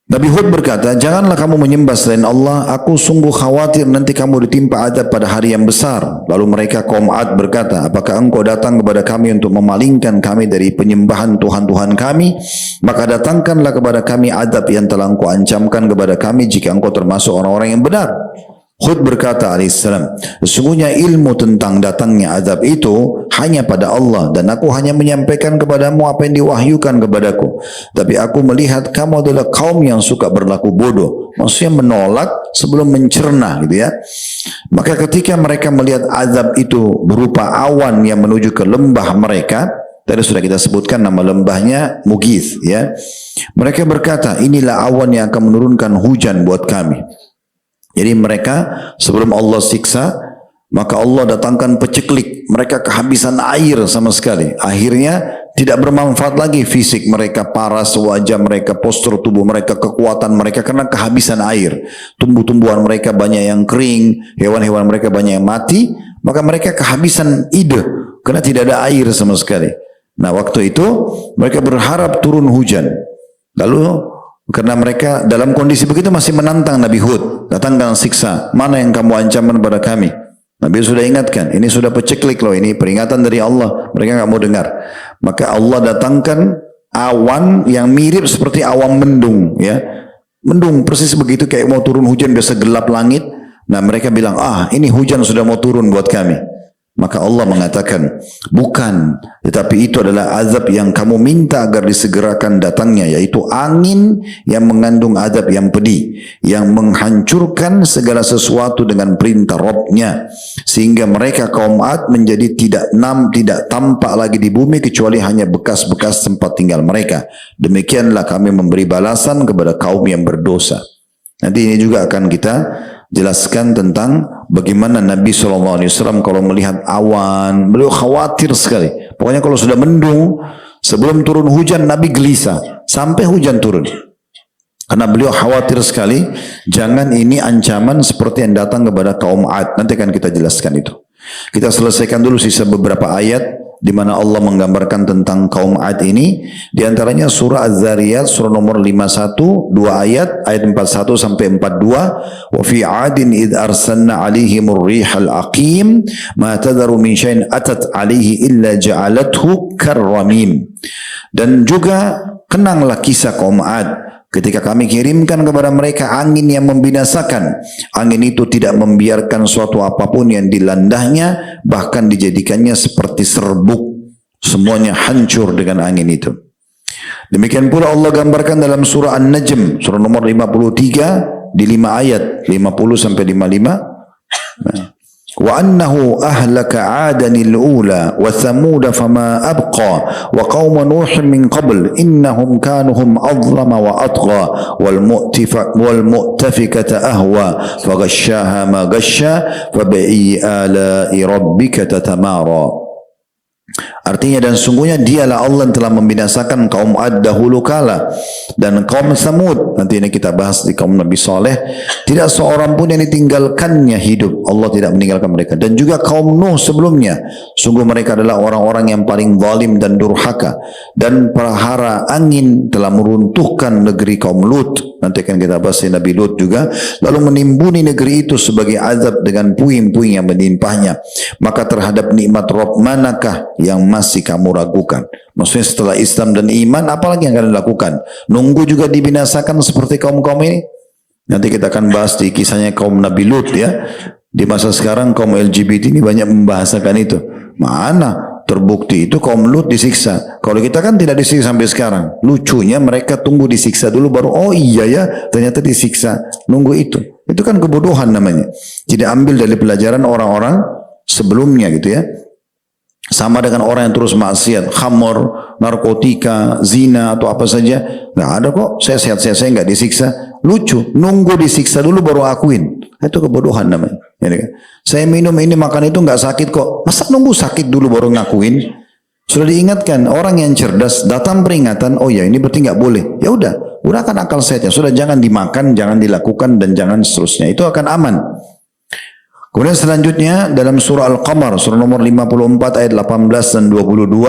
Nabi Hud berkata, janganlah kamu menyembah selain Allah, aku sungguh khawatir nanti kamu ditimpa azab pada hari yang besar. Lalu mereka kaum Ad berkata, apakah engkau datang kepada kami untuk memalingkan kami dari penyembahan Tuhan-Tuhan kami? Maka datangkanlah kepada kami azab yang telah engkau ancamkan kepada kami jika engkau termasuk orang-orang yang benar. Hud berkata alaihissalam, sesungguhnya ilmu tentang datangnya azab itu hanya pada Allah, dan aku hanya menyampaikan kepadamu apa yang diwahyukan kepadaku. Tapi aku melihat kamu adalah kaum yang suka berlaku bodoh. Maksudnya menolak sebelum mencerna gitu ya. Maka ketika mereka melihat azab itu berupa awan yang menuju ke lembah mereka, tadi sudah kita sebutkan nama lembahnya Mughith ya. Mereka berkata, inilah awan yang akan menurunkan hujan buat kami. Jadi mereka sebelum Allah siksa, maka Allah datangkan peceklik. Mereka kehabisan air sama sekali. Akhirnya tidak bermanfaat lagi fisik mereka, paras wajah mereka, postur tubuh mereka, kekuatan mereka karena kehabisan air. Tumbuh-tumbuhan mereka banyak yang kering, hewan-hewan mereka banyak yang mati. Maka mereka kehabisan ide karena tidak ada air sama sekali. Nah waktu itu mereka berharap turun hujan. Lalu karena mereka dalam kondisi begitu masih menantang Nabi Hud, datangkan siksa, mana yang kamu ancaman pada kami? Nabi sudah ingatkan, ini sudah peceklik loh, ini peringatan dari Allah. Mereka nggak mau dengar. Maka Allah datangkan awan yang mirip seperti awan mendung, ya, mendung persis begitu kayak mau turun hujan, biasa gelap langit. Nah mereka bilang, ini hujan sudah mau turun buat kami. Maka Allah mengatakan, bukan, tetapi itu adalah azab yang kamu minta agar disegerakan datangnya, yaitu angin yang mengandung azab yang pedih, yang menghancurkan segala sesuatu dengan perintah Rabb-nya, sehingga mereka kaum Ad menjadi tidak tampak lagi di bumi kecuali hanya bekas-bekas tempat tinggal mereka. Demikianlah kami memberi balasan kepada kaum yang berdosa. Nanti ini juga akan kita jelaskan tentang bagaimana Nabi SAW kalau melihat awan, beliau khawatir sekali. Pokoknya kalau sudah mendung, sebelum turun hujan, Nabi gelisah sampai hujan turun. Karena beliau khawatir sekali, jangan ini ancaman seperti yang datang kepada kaum Ad. Nanti akan kita jelaskan itu. Kita selesaikan dulu sisa beberapa ayat di mana Allah menggambarkan tentang kaum Ad ini. Di antaranya surah Az-Zariyat surah nomor 51, 2 ayat 41 sampai 42. Wa fi 'adin id arsalna 'alaihimur rihal aqim ma tadharu min syai'in atat 'alaihi illa ja'alathu karramim. Dan juga kenanglah kisah kaum Ad ketika kami kirimkan kepada mereka angin yang membinasakan. Angin itu tidak membiarkan suatu apapun yang dilandahnya, bahkan dijadikannya seperti serbuk. Semuanya hancur dengan angin itu. Demikian pula Allah gambarkan dalam surah An-Najm, surah nomor 53, di 5 ayat, 50 sampai 55. وأنه أهلك عادا الأولى وثمود فما أبقى وقوم نوح من قبل إنهم كانوا هم أظلم وأطغى والمؤتفكة أهوى فغشاها ما غشا فبأي آلاء ربك تتمارى. Artinya dan sungguhnya dialah Allah yang telah membinasakan kaum Ad dahulu kala dan kaum Samud. Nanti ini kita bahas di kaum Nabi Saleh. Tidak seorang pun yang ditinggalkannya hidup. Allah tidak meninggalkan mereka. Dan juga kaum Nuh sebelumnya. Sungguh mereka adalah orang-orang yang paling zalim dan durhaka. Dan prahara angin telah meruntuhkan negeri kaum Lut. Nanti akan kita bahas Nabi Lut juga. Lalu menimbuni negeri itu sebagai azab dengan puing-puing yang menimpahnya. Maka terhadap nikmat Rabb manakah yang masih kamu ragukan? Maksudnya setelah Islam dan iman, apalagi yang kalian lakukan? Nunggu juga dibinasakan seperti kaum-kaum ini? Nanti kita akan bahas di kisahnya kaum Nabi Lut ya. Di masa sekarang kaum LGBT ini banyak membahasakan itu. Mana terbukti itu kaum Lut disiksa. Kalau kita kan tidak disiksa sampai sekarang. Lucunya mereka tunggu disiksa dulu baru, oh iya ya ternyata disiksa. Nunggu itu. Itu kan kebodohan namanya. Tidak ambil dari pelajaran orang-orang sebelumnya gitu ya. Sama dengan orang yang terus maksiat, khamr, narkotika, zina atau apa saja. Nggak ada kok, saya sehat-sehat, saya nggak disiksa. Lucu, nunggu disiksa dulu baru akuin. Itu kebodohan namanya. Saya minum ini makan itu nggak sakit kok. Masa nunggu sakit dulu baru ngakuin? Sudah diingatkan orang yang cerdas, datang peringatan, oh ya ini berarti nggak boleh. Ya udah, gunakan akal sehatnya. Sudah jangan dimakan, jangan dilakukan dan jangan seterusnya. Itu akan aman. Kemudian selanjutnya dalam surah Al-Qamar, surah nomor 54 ayat 18 dan 22,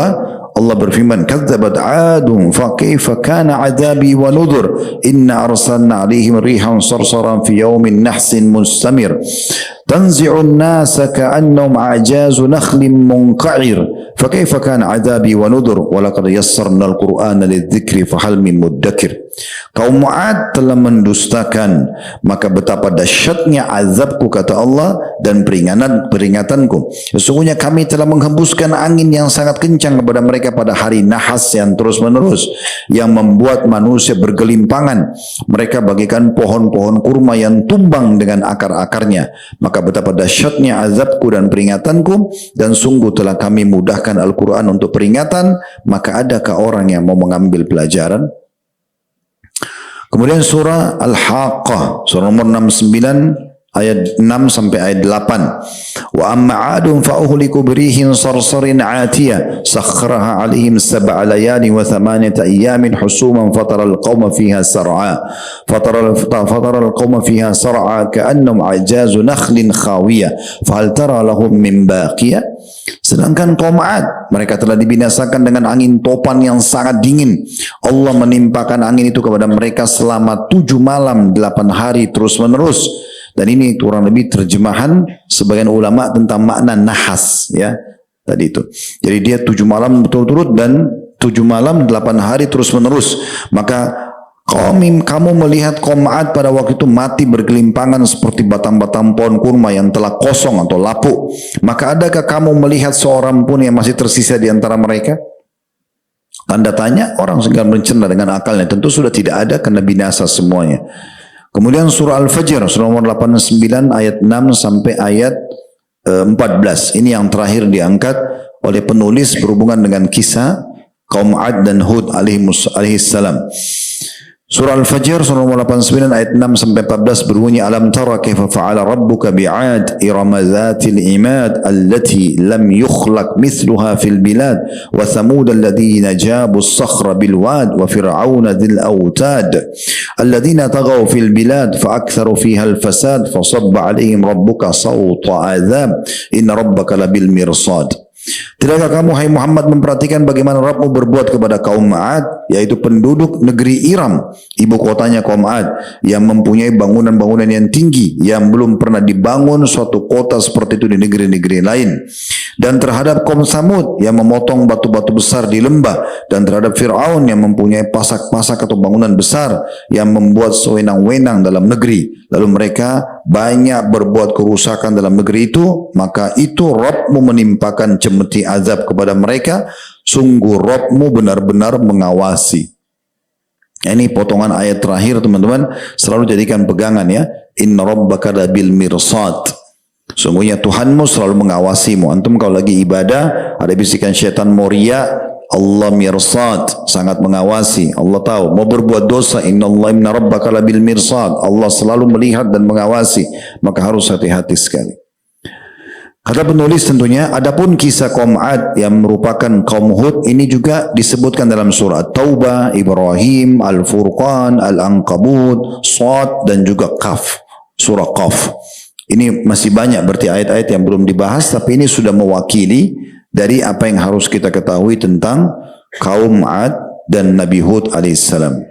Allah berfirman, "Kadzabat 'adun fa kaifa kana 'adzabi wa nudhur inna arsalna 'alaihim rihan sarsaran fi yawmin nahsin mustamir tanzi'u an-nasa ka'annahum a'jazu nakhlin munqa'ir fa kaifa kana 'adzabi wa nudhur wa laqad yassarna al-Qur'ana lidh-dhikri fa hal min muddakir." Kaum Mu'ad telah mendustakan, maka betapa dahsyatnya azabku kata Allah dan peringatanku. Sesungguhnya kami telah menghembuskan angin yang sangat kencang kepada mereka pada hari nahas yang terus menerus, yang membuat manusia bergelimpangan. Mereka bagikan pohon-pohon kurma yang tumbang dengan akar-akarnya. Maka betapa dahsyatnya azabku dan peringatanku, dan sungguh telah kami mudahkan Al-Quran untuk peringatan. Maka adakah orang yang mau mengambil pelajaran? Kemudian surah Al-Haqqah, surah nomor 69 ayat 6 sampai ayat 8. Wa amma 'adun fa uhliku birihin sarsarin 'atiyah sakhkharaha 'alaihim sab'a layalin wa thamaniyata ayyamin husuman fatara al-qauma fiha sar'a fatara al-qauma fiha sar'a ka'annahum 'ajazu nakhlin khawiyah fahal tara lahum min baqiyah. Sedangkan kaum 'Ad mereka telah dibinasakan dengan angin topan yang sangat dingin. Allah menimpakan angin itu kepada mereka selama 7 malam 8 hari terus menerus. Dan ini kurang lebih terjemahan sebagian ulama tentang makna nahas ya tadi itu. Jadi dia 7 malam berturut-turut dan 7 malam 8 hari terus menerus. Maka kamu melihat kaum 'Ad pada waktu itu mati bergelimpangan seperti batang-batang pohon kurma yang telah kosong atau lapuk. Maka adakah kamu melihat seorang pun yang masih tersisa di antara mereka? Tanda tanya, orang segala mencerna dengan akalnya. Tentu sudah tidak ada karena binasa semuanya. Kemudian surah Al-Fajr, surah nomor 89 ayat 6 sampai ayat 14. Ini yang terakhir diangkat oleh penulis berhubungan dengan kisah kaum 'Ad dan Hud alaihi salam. Surah Al-Fajr surah nomor 89 ayat 6 sampai 14 berbunyi, alam tara kaifa fa'ala rabbuka bi'ad irama dhatil imad allati lam yukhlaq mithluha fil bilad wa thamud alladhina jabu as-sakhra bil wad wa fir'auna dhil awtad alladhina taghaw fil bilad fa aktharu fiha al-fasad fa sabba 'alaihim rabbuka sawta 'adzab inna rabbaka labil mirsad. Tidakkah kamu hai Muhammad memperhatikan bagaimana Rabbmu berbuat kepada kaum 'Ad, yaitu penduduk negeri Iram, ibu kotanya kaum 'Ad, yang mempunyai bangunan-bangunan yang tinggi yang belum pernah dibangun suatu kota seperti itu di negeri-negeri lain. Dan terhadap kaum Samud yang memotong batu-batu besar di lembah, dan terhadap Fir'aun yang mempunyai pasak-pasak atau bangunan besar yang membuat sewenang-wenang dalam negeri. Lalu mereka banyak berbuat kerusakan dalam negeri itu, maka itu Rabbmu menimpakan cemeti azab kepada mereka. Sungguh Rabbmu benar-benar mengawasi. Ini potongan ayat terakhir teman-teman, selalu jadikan pegangan ya. Inna rabbaka labil mirsad. Sungguhnya Tuhanmu selalu mengawasimu. Antum kalau lagi ibadah, ada bisikan syaitan mau riya, Allah mirsad, sangat mengawasi. Allah tahu. Mau berbuat dosa, inna rabbaka labil mirsad. Allah selalu melihat dan mengawasi. Maka harus hati-hati sekali. Kata penulis tentunya, adapun kisah kaum Ad yang merupakan kaum Hud ini juga disebutkan dalam surah Taubah, Ibrahim, Al-Furqan, Al-Ankabut, Shad dan juga Qaf. Surah Qaf. Ini masih banyak berarti ayat-ayat yang belum dibahas, tapi ini sudah mewakili dari apa yang harus kita ketahui tentang kaum Ad dan Nabi Hud alaihissalam.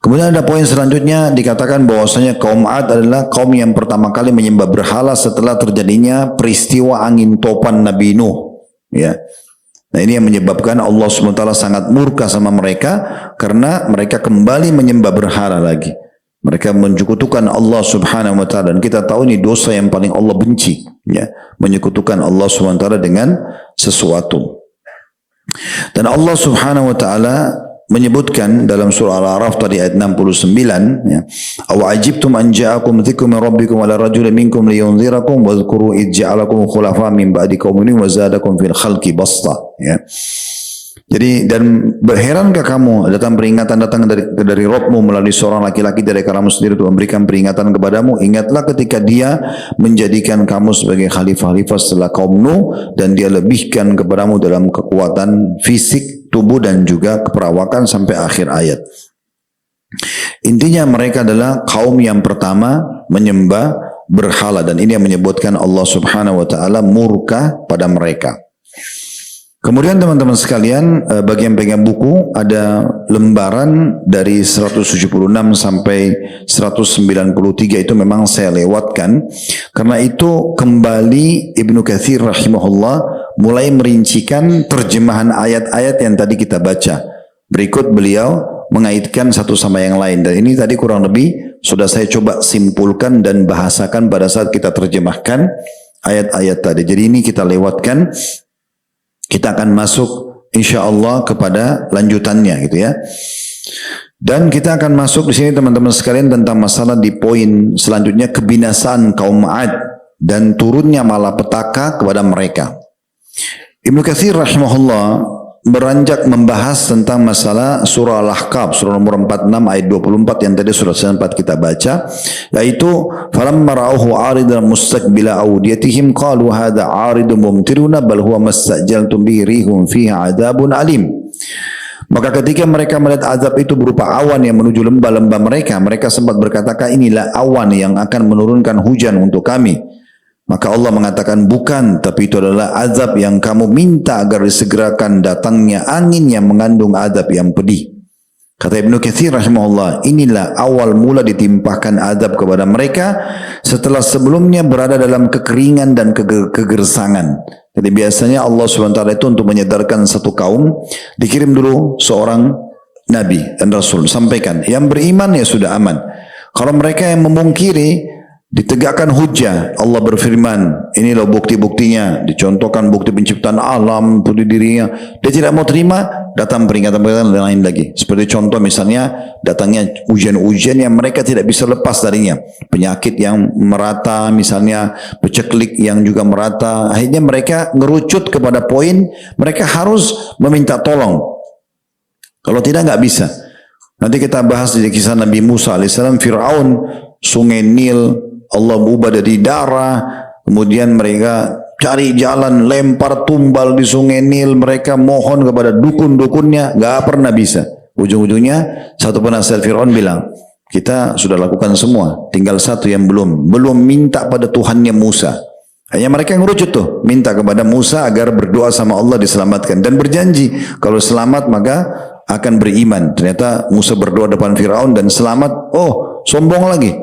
Kemudian ada poin selanjutnya dikatakan bahwasanya kaum Ad adalah kaum yang pertama kali menyembah berhala setelah terjadinya peristiwa angin topan Nabi Nuh. Ya. Nah ini yang menyebabkan Allah SWT sangat murka sama mereka karena mereka kembali menyembah berhala lagi. Mereka menyekutukan Allah Subhanahu wa taala dan kita tahu ini dosa yang paling Allah benci, ya, menyekutukan Allah Subhanahu wa taala dengan sesuatu. Dan Allah Subhanahu wa taala menyebutkan dalam surah Al-A'raf tadi ayat 69, ya, aw ajibtum an ja'akum dzikrun min rabbikum ala rajulin minkum liyunzirakum wadhkuru id ja'alakum khulafa min ba'di qaumin wa zadakum fil khalqi basta, ya. Jadi dan berherankah kamu datang peringatan dari Rabbmu melalui seorang laki-laki dari kamu sendiri untuk memberikan peringatan kepadamu. Ingatlah ketika dia menjadikan kamu sebagai khalifah-khalifah setelah kaum Nuh dan dia lebihkan kepadamu dalam kekuatan fisik, tubuh dan juga keperawakan sampai akhir ayat. Intinya mereka adalah kaum yang pertama menyembah berhala dan ini yang menyebutkan Allah Subhanahu wa taala murka pada mereka. Kemudian teman-teman sekalian, bagi yang pegang buku ada lembaran dari 176 sampai 193 itu memang saya lewatkan karena itu kembali Ibnu Katsir rahimahullah mulai merincikan terjemahan ayat-ayat yang tadi kita baca. Berikut beliau mengaitkan satu sama yang lain dan ini tadi kurang lebih sudah saya coba simpulkan dan bahasakan pada saat kita terjemahkan ayat-ayat tadi. Jadi ini kita lewatkan. Kita akan masuk insya Allah kepada lanjutannya gitu ya. Dan kita akan masuk di sini teman-teman sekalian tentang masalah di poin selanjutnya kebinasaan kaum Ad dan turunnya malapetaka kepada mereka. Ibnu Katsir rahimahullah beranjak membahas tentang masalah surah Al-Ahqaf surah nomor 46 ayat 24 yang tadi surah sempat kita baca, yaitu falamma ra'awhu 'aridan mustaqbila awdiyatihim qalu hadza 'aridun mumtiruna bal huwa mastajaltum bihi rihum fiha 'adzabun alim. Maka ketika mereka melihat azab itu berupa awan yang menuju lembah-lembah mereka, mereka sempat berkata, inilah awan yang akan menurunkan hujan untuk kami. Maka Allah mengatakan bukan, tapi itu adalah azab yang kamu minta agar disegerakan datangnya angin yang mengandung azab yang pedih. Kata Ibnu Katsir rahimahullah, inilah awal mula ditimpahkan azab kepada mereka setelah sebelumnya berada dalam kekeringan dan kegersangan. Jadi biasanya Allah SWT itu untuk menyadarkan satu kaum, dikirim dulu seorang Nabi dan Rasul, sampaikan, yang beriman ya sudah aman. Kalau mereka yang memungkiri, ditegakkan hujah. Allah berfirman, ini loh bukti-buktinya, dicontohkan bukti penciptaan alam pada dirinya. Dia tidak mau terima, datang peringatan-peringatan lain lagi. Seperti contoh misalnya datangnya ujian-ujian yang mereka tidak bisa lepas darinya. Penyakit yang merata, misalnya peceklik yang juga merata. Akhirnya mereka ngerucut kepada poin mereka harus meminta tolong. Kalau tidak nggak bisa. Nanti kita bahas di kisah Nabi Musa alaihissalam, Fir'aun, sungai Nil, Allah ubah dari darah, kemudian mereka cari jalan, lempar tumbal di sungai Nil, mereka mohon kepada dukun-dukunnya, gak pernah bisa. Ujung-ujungnya satu penasihat Fir'aun bilang, kita sudah lakukan semua, tinggal satu yang belum minta pada Tuhannya Musa. Hanya mereka ngerucut tuh, minta kepada Musa agar berdoa sama Allah diselamatkan dan berjanji kalau selamat maka akan beriman. Ternyata Musa berdoa depan Fir'aun dan selamat. Oh, sombong lagi.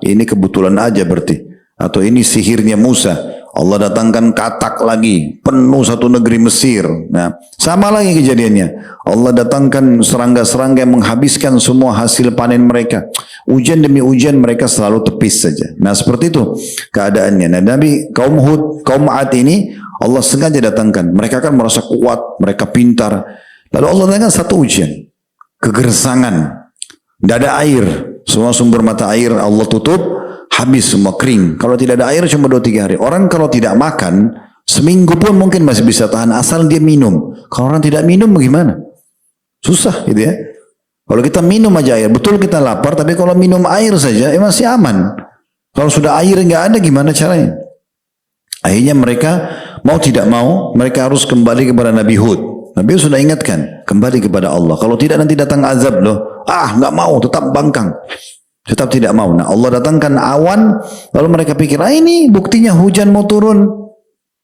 Ini kebetulan aja berarti. Atau ini sihirnya Musa. Allah datangkan katak lagi, penuh satu negeri Mesir. Nah, sama lagi kejadiannya. Allah datangkan serangga-serangga yang menghabiskan semua hasil panen mereka. Ujian demi ujian mereka selalu tepis saja. Nah, seperti itu keadaannya. Nah, Nabi kaum Hud, kaum Ad ini Allah sengaja datangkan. Mereka kan merasa kuat, mereka pintar. Lalu Allah datangkan satu ujian, kegersangan. Tidak ada air. Semua sumber mata air Allah tutup, habis semua, kering. Kalau tidak ada air cuma 2-3 hari. Orang kalau tidak makan, seminggu pun mungkin masih bisa tahan asal dia minum. Kalau orang tidak minum bagaimana? Susah gitu ya. Kalau kita minum aja air, betul kita lapar, tapi kalau minum air saja masih aman. Kalau sudah air nggak ada gimana caranya? Akhirnya mereka mau tidak mau, mereka harus kembali kepada Nabi Hud. Nabi Hud sudah ingatkan, kembali kepada Allah. Kalau tidak nanti datang azab loh. Nggak mau, tetap bangkang. Tetap tidak mau. Nah Allah datangkan awan, lalu mereka pikir, ini buktinya hujan mau turun.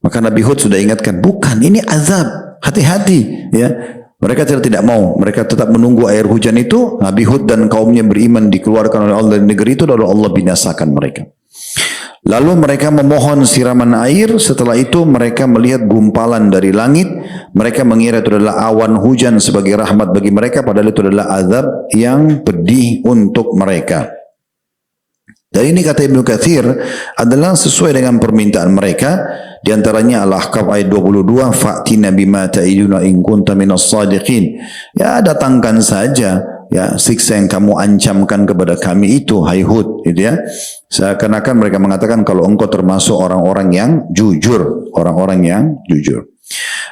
Maka Nabi Hud sudah ingatkan, bukan, ini azab. Hati-hati ya. Mereka tidak mau, mereka tetap menunggu air hujan itu. Nabi Hud dan kaumnya beriman dikeluarkan oleh Allah dari negeri itu, lalu Allah binasakan mereka. Lalu mereka memohon siraman air, setelah itu mereka melihat gumpalan dari langit, mereka mengira itu adalah awan hujan sebagai rahmat bagi mereka, padahal itu adalah azab yang pedih untuk mereka. Dan ini kata Ibnu Katsir adalah sesuai dengan permintaan mereka. Di antaranya Al-Ahqaf ayat 22, fa'tina bima ta'iduna in kunta minas sadiqin. Ya datangkan saja ya siksa yang kamu ancamkan kepada kami itu, hai Hud, gitu ya. Seakan-akan mereka mengatakan kalau engkau termasuk orang-orang yang jujur, orang-orang yang jujur.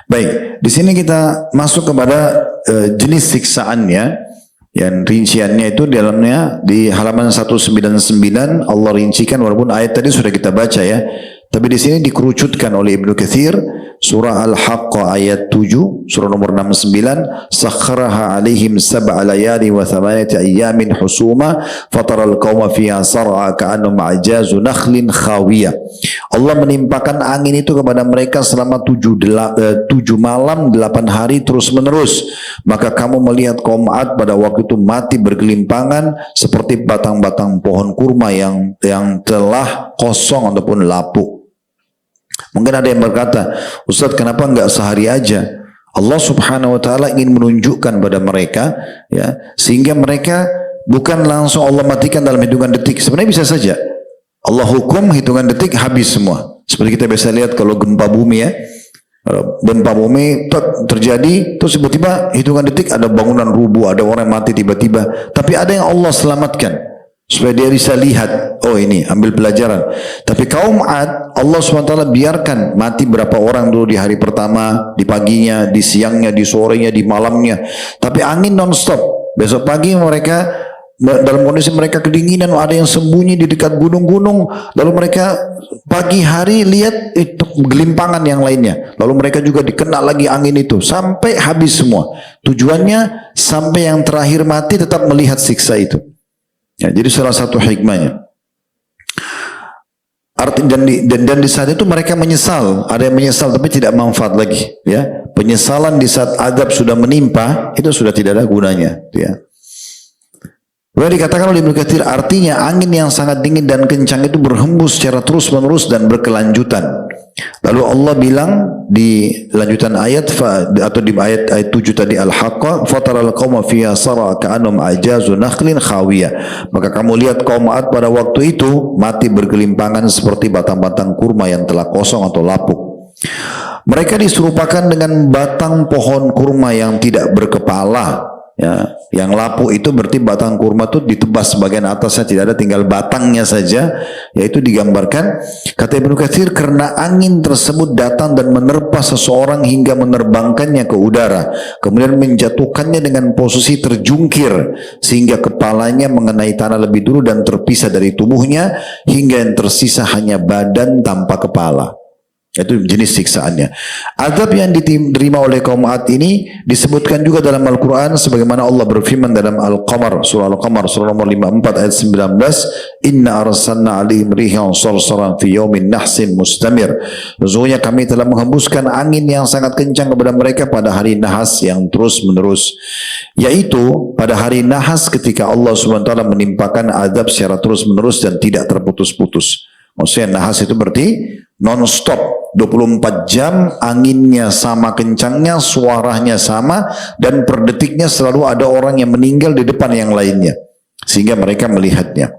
Baik, di sini kita masuk kepada jenis siksaannya. Yang rinciannya itu di dalamnya di halaman 199 Allah rincikan, walaupun ayat tadi sudah kita baca ya. Tapi di sini dikerucutkan oleh Ibnu Katsir, surah Al-Haqqah ayat 7, surah nomor 69, sakharaha alaihim sab'a layali wa thamaniyata ayyamin husuma fataral qauma fiha sar'a ka'annahum a'jazu nakhlin khawiyah. Allah menimpakan angin itu kepada mereka selama 7 malam 8 hari terus menerus. Maka kamu melihat kaum Ad pada waktu itu mati bergelimpangan seperti batang-batang pohon kurma yang telah kosong ataupun lapuk. Mungkin ada yang berkata, Ustaz kenapa enggak sehari aja? Allah subhanahu wa ta'ala ingin menunjukkan pada mereka ya, sehingga mereka bukan langsung Allah matikan dalam hitungan detik. Sebenarnya bisa saja Allah hukum hitungan detik habis semua. Seperti kita bisa lihat kalau gempa bumi ya, gempa bumi terjadi terus tiba-tiba hitungan detik ada bangunan rubuh, ada orang mati tiba-tiba. Tapi ada yang Allah selamatkan supaya dia bisa lihat, oh ini ambil pelajaran. Tapi kaum Ad, Allah SWT biarkan mati berapa orang dulu di hari pertama, di paginya, di siangnya, di sorenya, di malamnya. Tapi angin non-stop. Besok pagi mereka dalam kondisi mereka kedinginan, ada yang sembunyi di dekat gunung-gunung, lalu mereka pagi hari lihat itu gelimpangan yang lainnya, lalu mereka juga dikena lagi angin itu sampai habis semua. Tujuannya sampai yang terakhir mati tetap melihat siksa itu. Ya, jadi salah satu hikmahnya. Dan di saat itu mereka menyesal, ada yang menyesal tapi tidak manfaat lagi. Ya, penyesalan di saat azab sudah menimpa itu sudah tidak ada gunanya. Ya. Kemudian dikatakan oleh Ibnu Katsir, artinya angin yang sangat dingin dan kencang itu berhembus secara terus-menerus dan berkelanjutan. Lalu Allah bilang di lanjutan ayat atau di ayat 7 tadi Al-Haqqah, fataral qauma fiha sar'a ka'annahum a'jazu nakhlin khawiyah. Maka kamu lihat kaum Ad pada waktu itu mati bergelimpangan seperti batang-batang kurma yang telah kosong atau lapuk. Mereka diserupakan dengan batang pohon kurma yang tidak berkepala. Ya, yang lapuk itu berarti batang kurma itu ditebas bagian atasnya, tidak ada, tinggal batangnya saja. Yaitu digambarkan, kata Ibnu Katsir, karena angin tersebut datang dan menerpa seseorang hingga menerbangkannya ke udara, kemudian menjatuhkannya dengan posisi terjungkir sehingga kepalanya mengenai tanah lebih dulu dan terpisah dari tubuhnya hingga yang tersisa hanya badan tanpa kepala. Itu jenis siksaannya. Azab yang diterima oleh kaum Ad ini disebutkan juga dalam Al-Quran sebagaimana Allah berfirman dalam Al-Qamar, surah Al-Qamar, surah nomor 54 ayat 19, Inna arsalna alaihim rihan sarsaran fi yaumin nahsin mustamir. Sesungguhnya kami telah menghembuskan angin yang sangat kencang kepada mereka pada hari nahas yang terus menerus. Yaitu pada hari nahas ketika Allah SWT menimpakan azab secara terus menerus dan tidak terputus-putus. Maksudnya nahas itu berarti non-stop, 24 jam, anginnya sama kencangnya, suaranya sama, dan per detiknya selalu ada orang yang meninggal di depan yang lainnya, sehingga mereka melihatnya.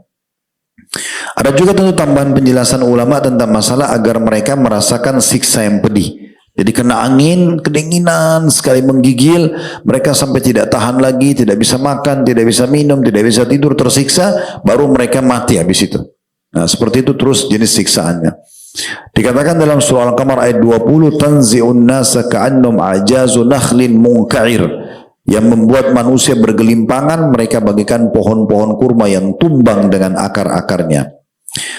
Ada juga tentu tambahan penjelasan ulama tentang masalah agar mereka merasakan siksa yang pedih. Jadi kena angin, kedinginan, sekali menggigil, mereka sampai tidak tahan lagi, tidak bisa makan, tidak bisa minum, tidak bisa tidur, tersiksa, baru mereka mati habis itu. Nah, seperti itu terus jenis siksaannya. Dikatakan dalam surah Al-Qamar ayat 20, tanzi'un nasa ka'annum ajazu nakhlin munka'ir, yang membuat manusia bergelimpangan, mereka bagikan pohon-pohon kurma yang tumbang dengan akar-akarnya.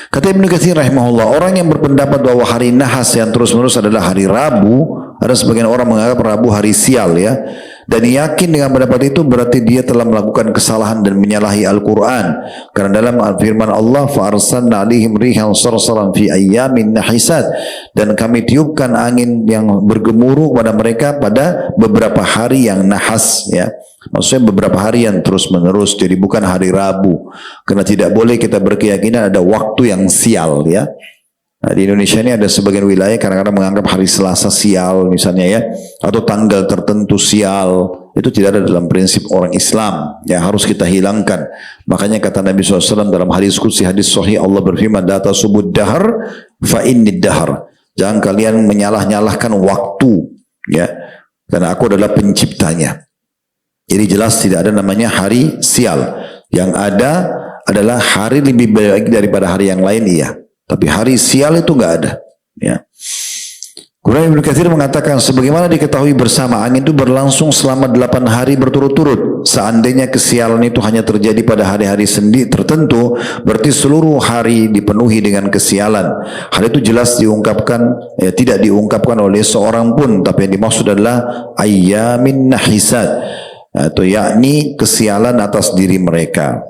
Kata Ibnu Katsir rahimahullah, orang yang berpendapat bahwa hari nahas yang terus-menerus adalah hari Rabu, ada sebagian orang menganggap Rabu hari sial ya, dan yakin dengan pendapat itu berarti dia telah melakukan kesalahan dan menyalahi Al-Quran. Karena dalam firman Allah, فَأَرْسَلْنَا عَلَيْهِمْ رِيحًا صَرْصَرًا فِي أَيَّامٍ نَحِسَاتٍ, dan kami tiupkan angin yang bergemuruh pada mereka pada beberapa hari yang nahas ya. Maksudnya beberapa hari yang terus menerus, jadi bukan hari Rabu. Karena tidak boleh kita berkeyakinan ada waktu yang sial ya. Nah, di Indonesia ini ada sebagian wilayah kadang-kadang menganggap hari Selasa sial misalnya ya, atau tanggal tertentu sial. Itu tidak ada dalam prinsip orang Islam, ya harus kita hilangkan. Makanya kata Nabi SAW dalam hadis qudsi, hadis sahih, Allah berfirman, "La tasubud dahr fa innid dahr." Jangan kalian menyalah-nyalahkan waktu, ya, karena aku adalah penciptanya. Jadi jelas tidak ada namanya hari sial. Yang ada adalah hari lebih baik daripada hari yang lain, iya. Tapi hari sial itu nggak ada. Ya. Kemudian Ibnu Katsir mengatakan, sebagaimana diketahui bersama, angin itu berlangsung selama 8 hari berturut-turut. Seandainya kesialan itu hanya terjadi pada hari-hari sendi tertentu, berarti seluruh hari dipenuhi dengan kesialan. Hal itu jelas diungkapkan, tidak diungkapkan oleh seorang pun, tapi yang dimaksud adalah ayyamin nahisat, atau yakni kesialan atas diri mereka.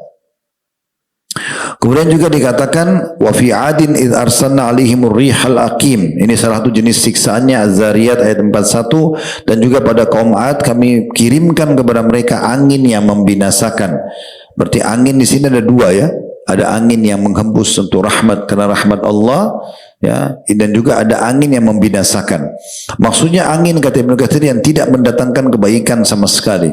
Kemudian juga dikatakan wa fi 'adin id arsalna 'alaihimur rihal aqim. Ini salah satu jenis siksaannya, Az-Zariyat ayat 41, dan juga pada kaum 'Ad kami kirimkan kepada mereka angin yang membinasakan. Berarti angin di sini ada dua ya. Ada angin yang menghembus untuk rahmat karena rahmat Allah ya, dan juga ada angin yang membinasakan. Maksudnya angin, kata Ibnu Katsir, yang tidak mendatangkan kebaikan sama sekali.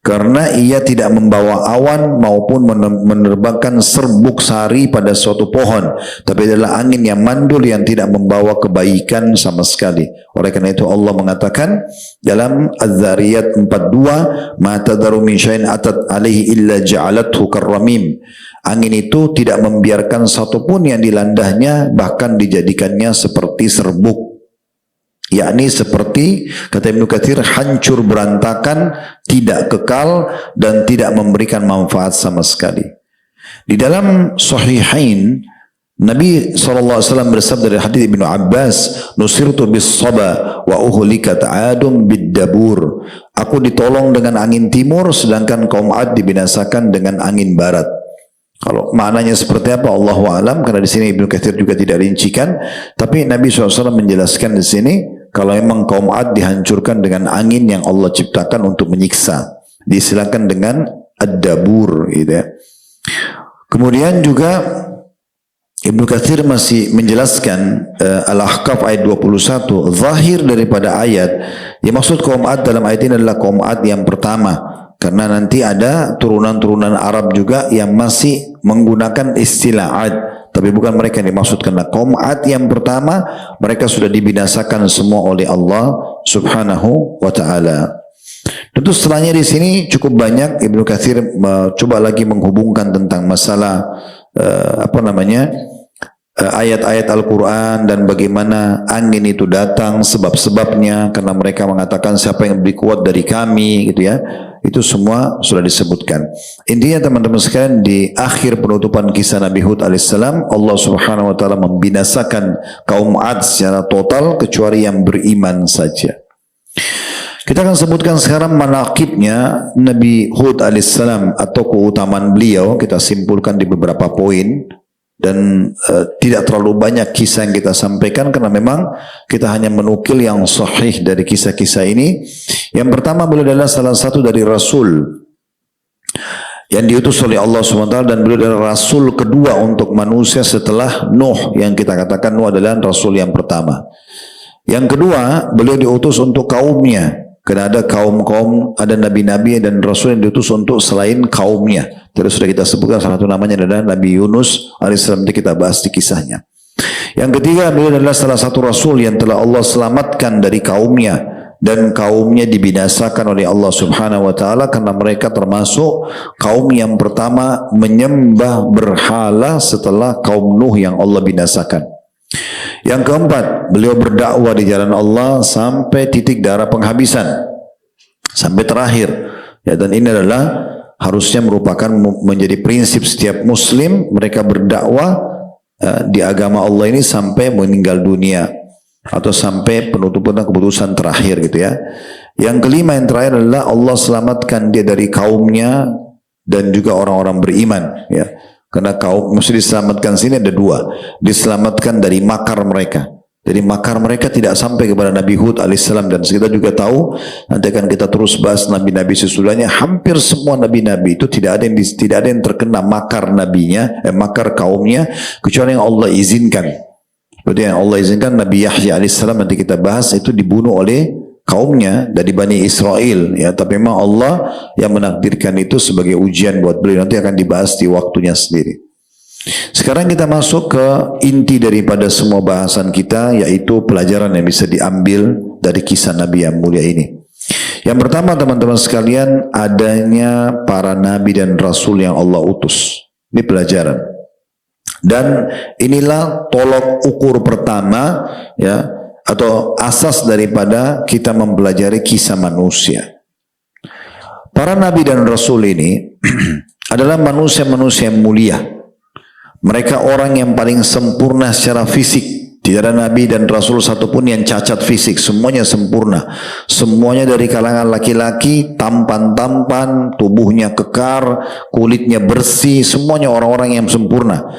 Karena ia tidak membawa awan maupun menerbangkan serbuk sari pada suatu pohon, tapi adalah angin yang mandul yang tidak membawa kebaikan sama sekali. Oleh karena itu Allah mengatakan dalam Az-Zariyat 42, "Ma tadharu min syai'in atat alaihi illa ja'alathu karramim." Angin itu tidak membiarkan satupun yang dilandahnya, bahkan dijadikannya seperti serbuk. Yakni seperti, kata Ibnu Katsir, hancur berantakan, tidak kekal, dan tidak memberikan manfaat sama sekali. Di dalam Sahihain, Nabi SAW bersabda dari hadis Ibnu Abbas, "Nusirtu bis saba wa uhlikat 'adum bid dabur." Aku ditolong dengan angin timur, sedangkan kaum 'Ad dibinasakan dengan angin barat. Kalau maknanya seperti apa, Allahu a'lam, karena di sini Ibnu Katsir juga tidak rincikan, tapi Nabi SAW menjelaskan di sini kalau memang kaum 'Ad dihancurkan dengan angin yang Allah ciptakan untuk menyiksa, disilakan dengan ad-dabur gitu ya. Kemudian juga Ibnu Katsir masih menjelaskan Al-Ahqaf ayat 21, zahir daripada ayat yang maksud kaum 'Ad dalam ayat ini adalah kaum 'Ad yang pertama, karena nanti ada turunan-turunan Arab juga yang masih menggunakan istilah 'Ad, tapi bukan mereka yang dimaksud. Karena kaum 'Ad yang pertama mereka sudah dibinasakan semua oleh Allah Subhanahu wa taala. Tentu setelahnya di sini cukup banyak Ibnu Katsir coba lagi menghubungkan tentang masalah ayat-ayat Al-Quran dan bagaimana angin itu datang, sebab-sebabnya, karena mereka mengatakan siapa yang lebih kuat dari kami gitu ya. Itu semua sudah disebutkan. Intinya teman-teman sekalian, di akhir penutupan kisah Nabi Hud alaihissalam, Allah Subhanahu wa taala membinasakan kaum 'Ad secara total kecuali yang beriman saja. Kita akan sebutkan sekarang manaqibnya Nabi Hud alaihissalam atau keutamaan beliau. Kita simpulkan di beberapa poin. Dan tidak terlalu banyak kisah yang kita sampaikan karena memang kita hanya menukil yang sahih dari kisah-kisah ini. Yang pertama, beliau adalah salah satu dari Rasul yang diutus oleh Allah SWT, dan beliau adalah Rasul kedua untuk manusia setelah Nuh, yang kita katakan Nuh adalah Rasul yang pertama. Yang kedua, beliau diutus untuk kaumnya. Karena ada kaum-kaum, ada nabi-nabi dan rasul yang diutus untuk selain kaumnya. Tadi sudah kita sebutkan, salah satu namanya adalah Nabi Yunus alaihissalam, kita bahas di kisahnya. Yang ketiga, beliau adalah salah satu rasul yang telah Allah selamatkan dari kaumnya dan kaumnya dibinasakan oleh Allah Subhanahu wa taala karena mereka termasuk kaum yang pertama menyembah berhala setelah kaum Nuh yang Allah binasakan. Yang keempat, beliau berdakwah di jalan Allah sampai titik darah penghabisan, sampai terakhir. Ya, dan ini adalah harusnya merupakan menjadi prinsip setiap muslim, mereka berdakwah di agama Allah ini sampai meninggal dunia atau sampai penutupan keputusan terakhir gitu ya. Yang kelima yang terakhir adalah Allah selamatkan dia dari kaumnya dan juga orang-orang beriman ya. Karena kaum mesti diselamatkan sini ada dua, diselamatkan dari makar mereka. Jadi makar mereka tidak sampai kepada Nabi Hud alaihissalam, dan kita juga tahu nanti akan kita terus bahas nabi-nabi sesudahnya. Hampir semua nabi-nabi itu tidak ada yang terkena makar nabinya, makar kaumnya, kecuali yang Allah izinkan. Seperti yang Allah izinkan Nabi Yahya alaihissalam nanti kita bahas itu dibunuh oleh kaumnya dari Bani Israel ya, tapi memang Allah yang menakdirkan itu sebagai ujian buat beliau, nanti akan dibahas di waktunya sendiri. Sekarang kita masuk ke inti daripada semua bahasan kita, yaitu pelajaran yang bisa diambil dari kisah Nabi yang mulia ini. Yang pertama teman-teman sekalian, adanya para nabi dan rasul yang Allah utus. Ini pelajaran. Dan inilah tolok ukur pertama ya, atau asas daripada kita mempelajari kisah manusia. Para nabi dan rasul ini adalah manusia-manusia yang mulia. Mereka orang yang paling sempurna secara fisik. Tidak ada nabi dan rasul satupun yang cacat fisik. Semuanya sempurna. Semuanya dari kalangan laki-laki, tampan-tampan, tubuhnya kekar, kulitnya bersih. Semuanya orang-orang yang sempurna.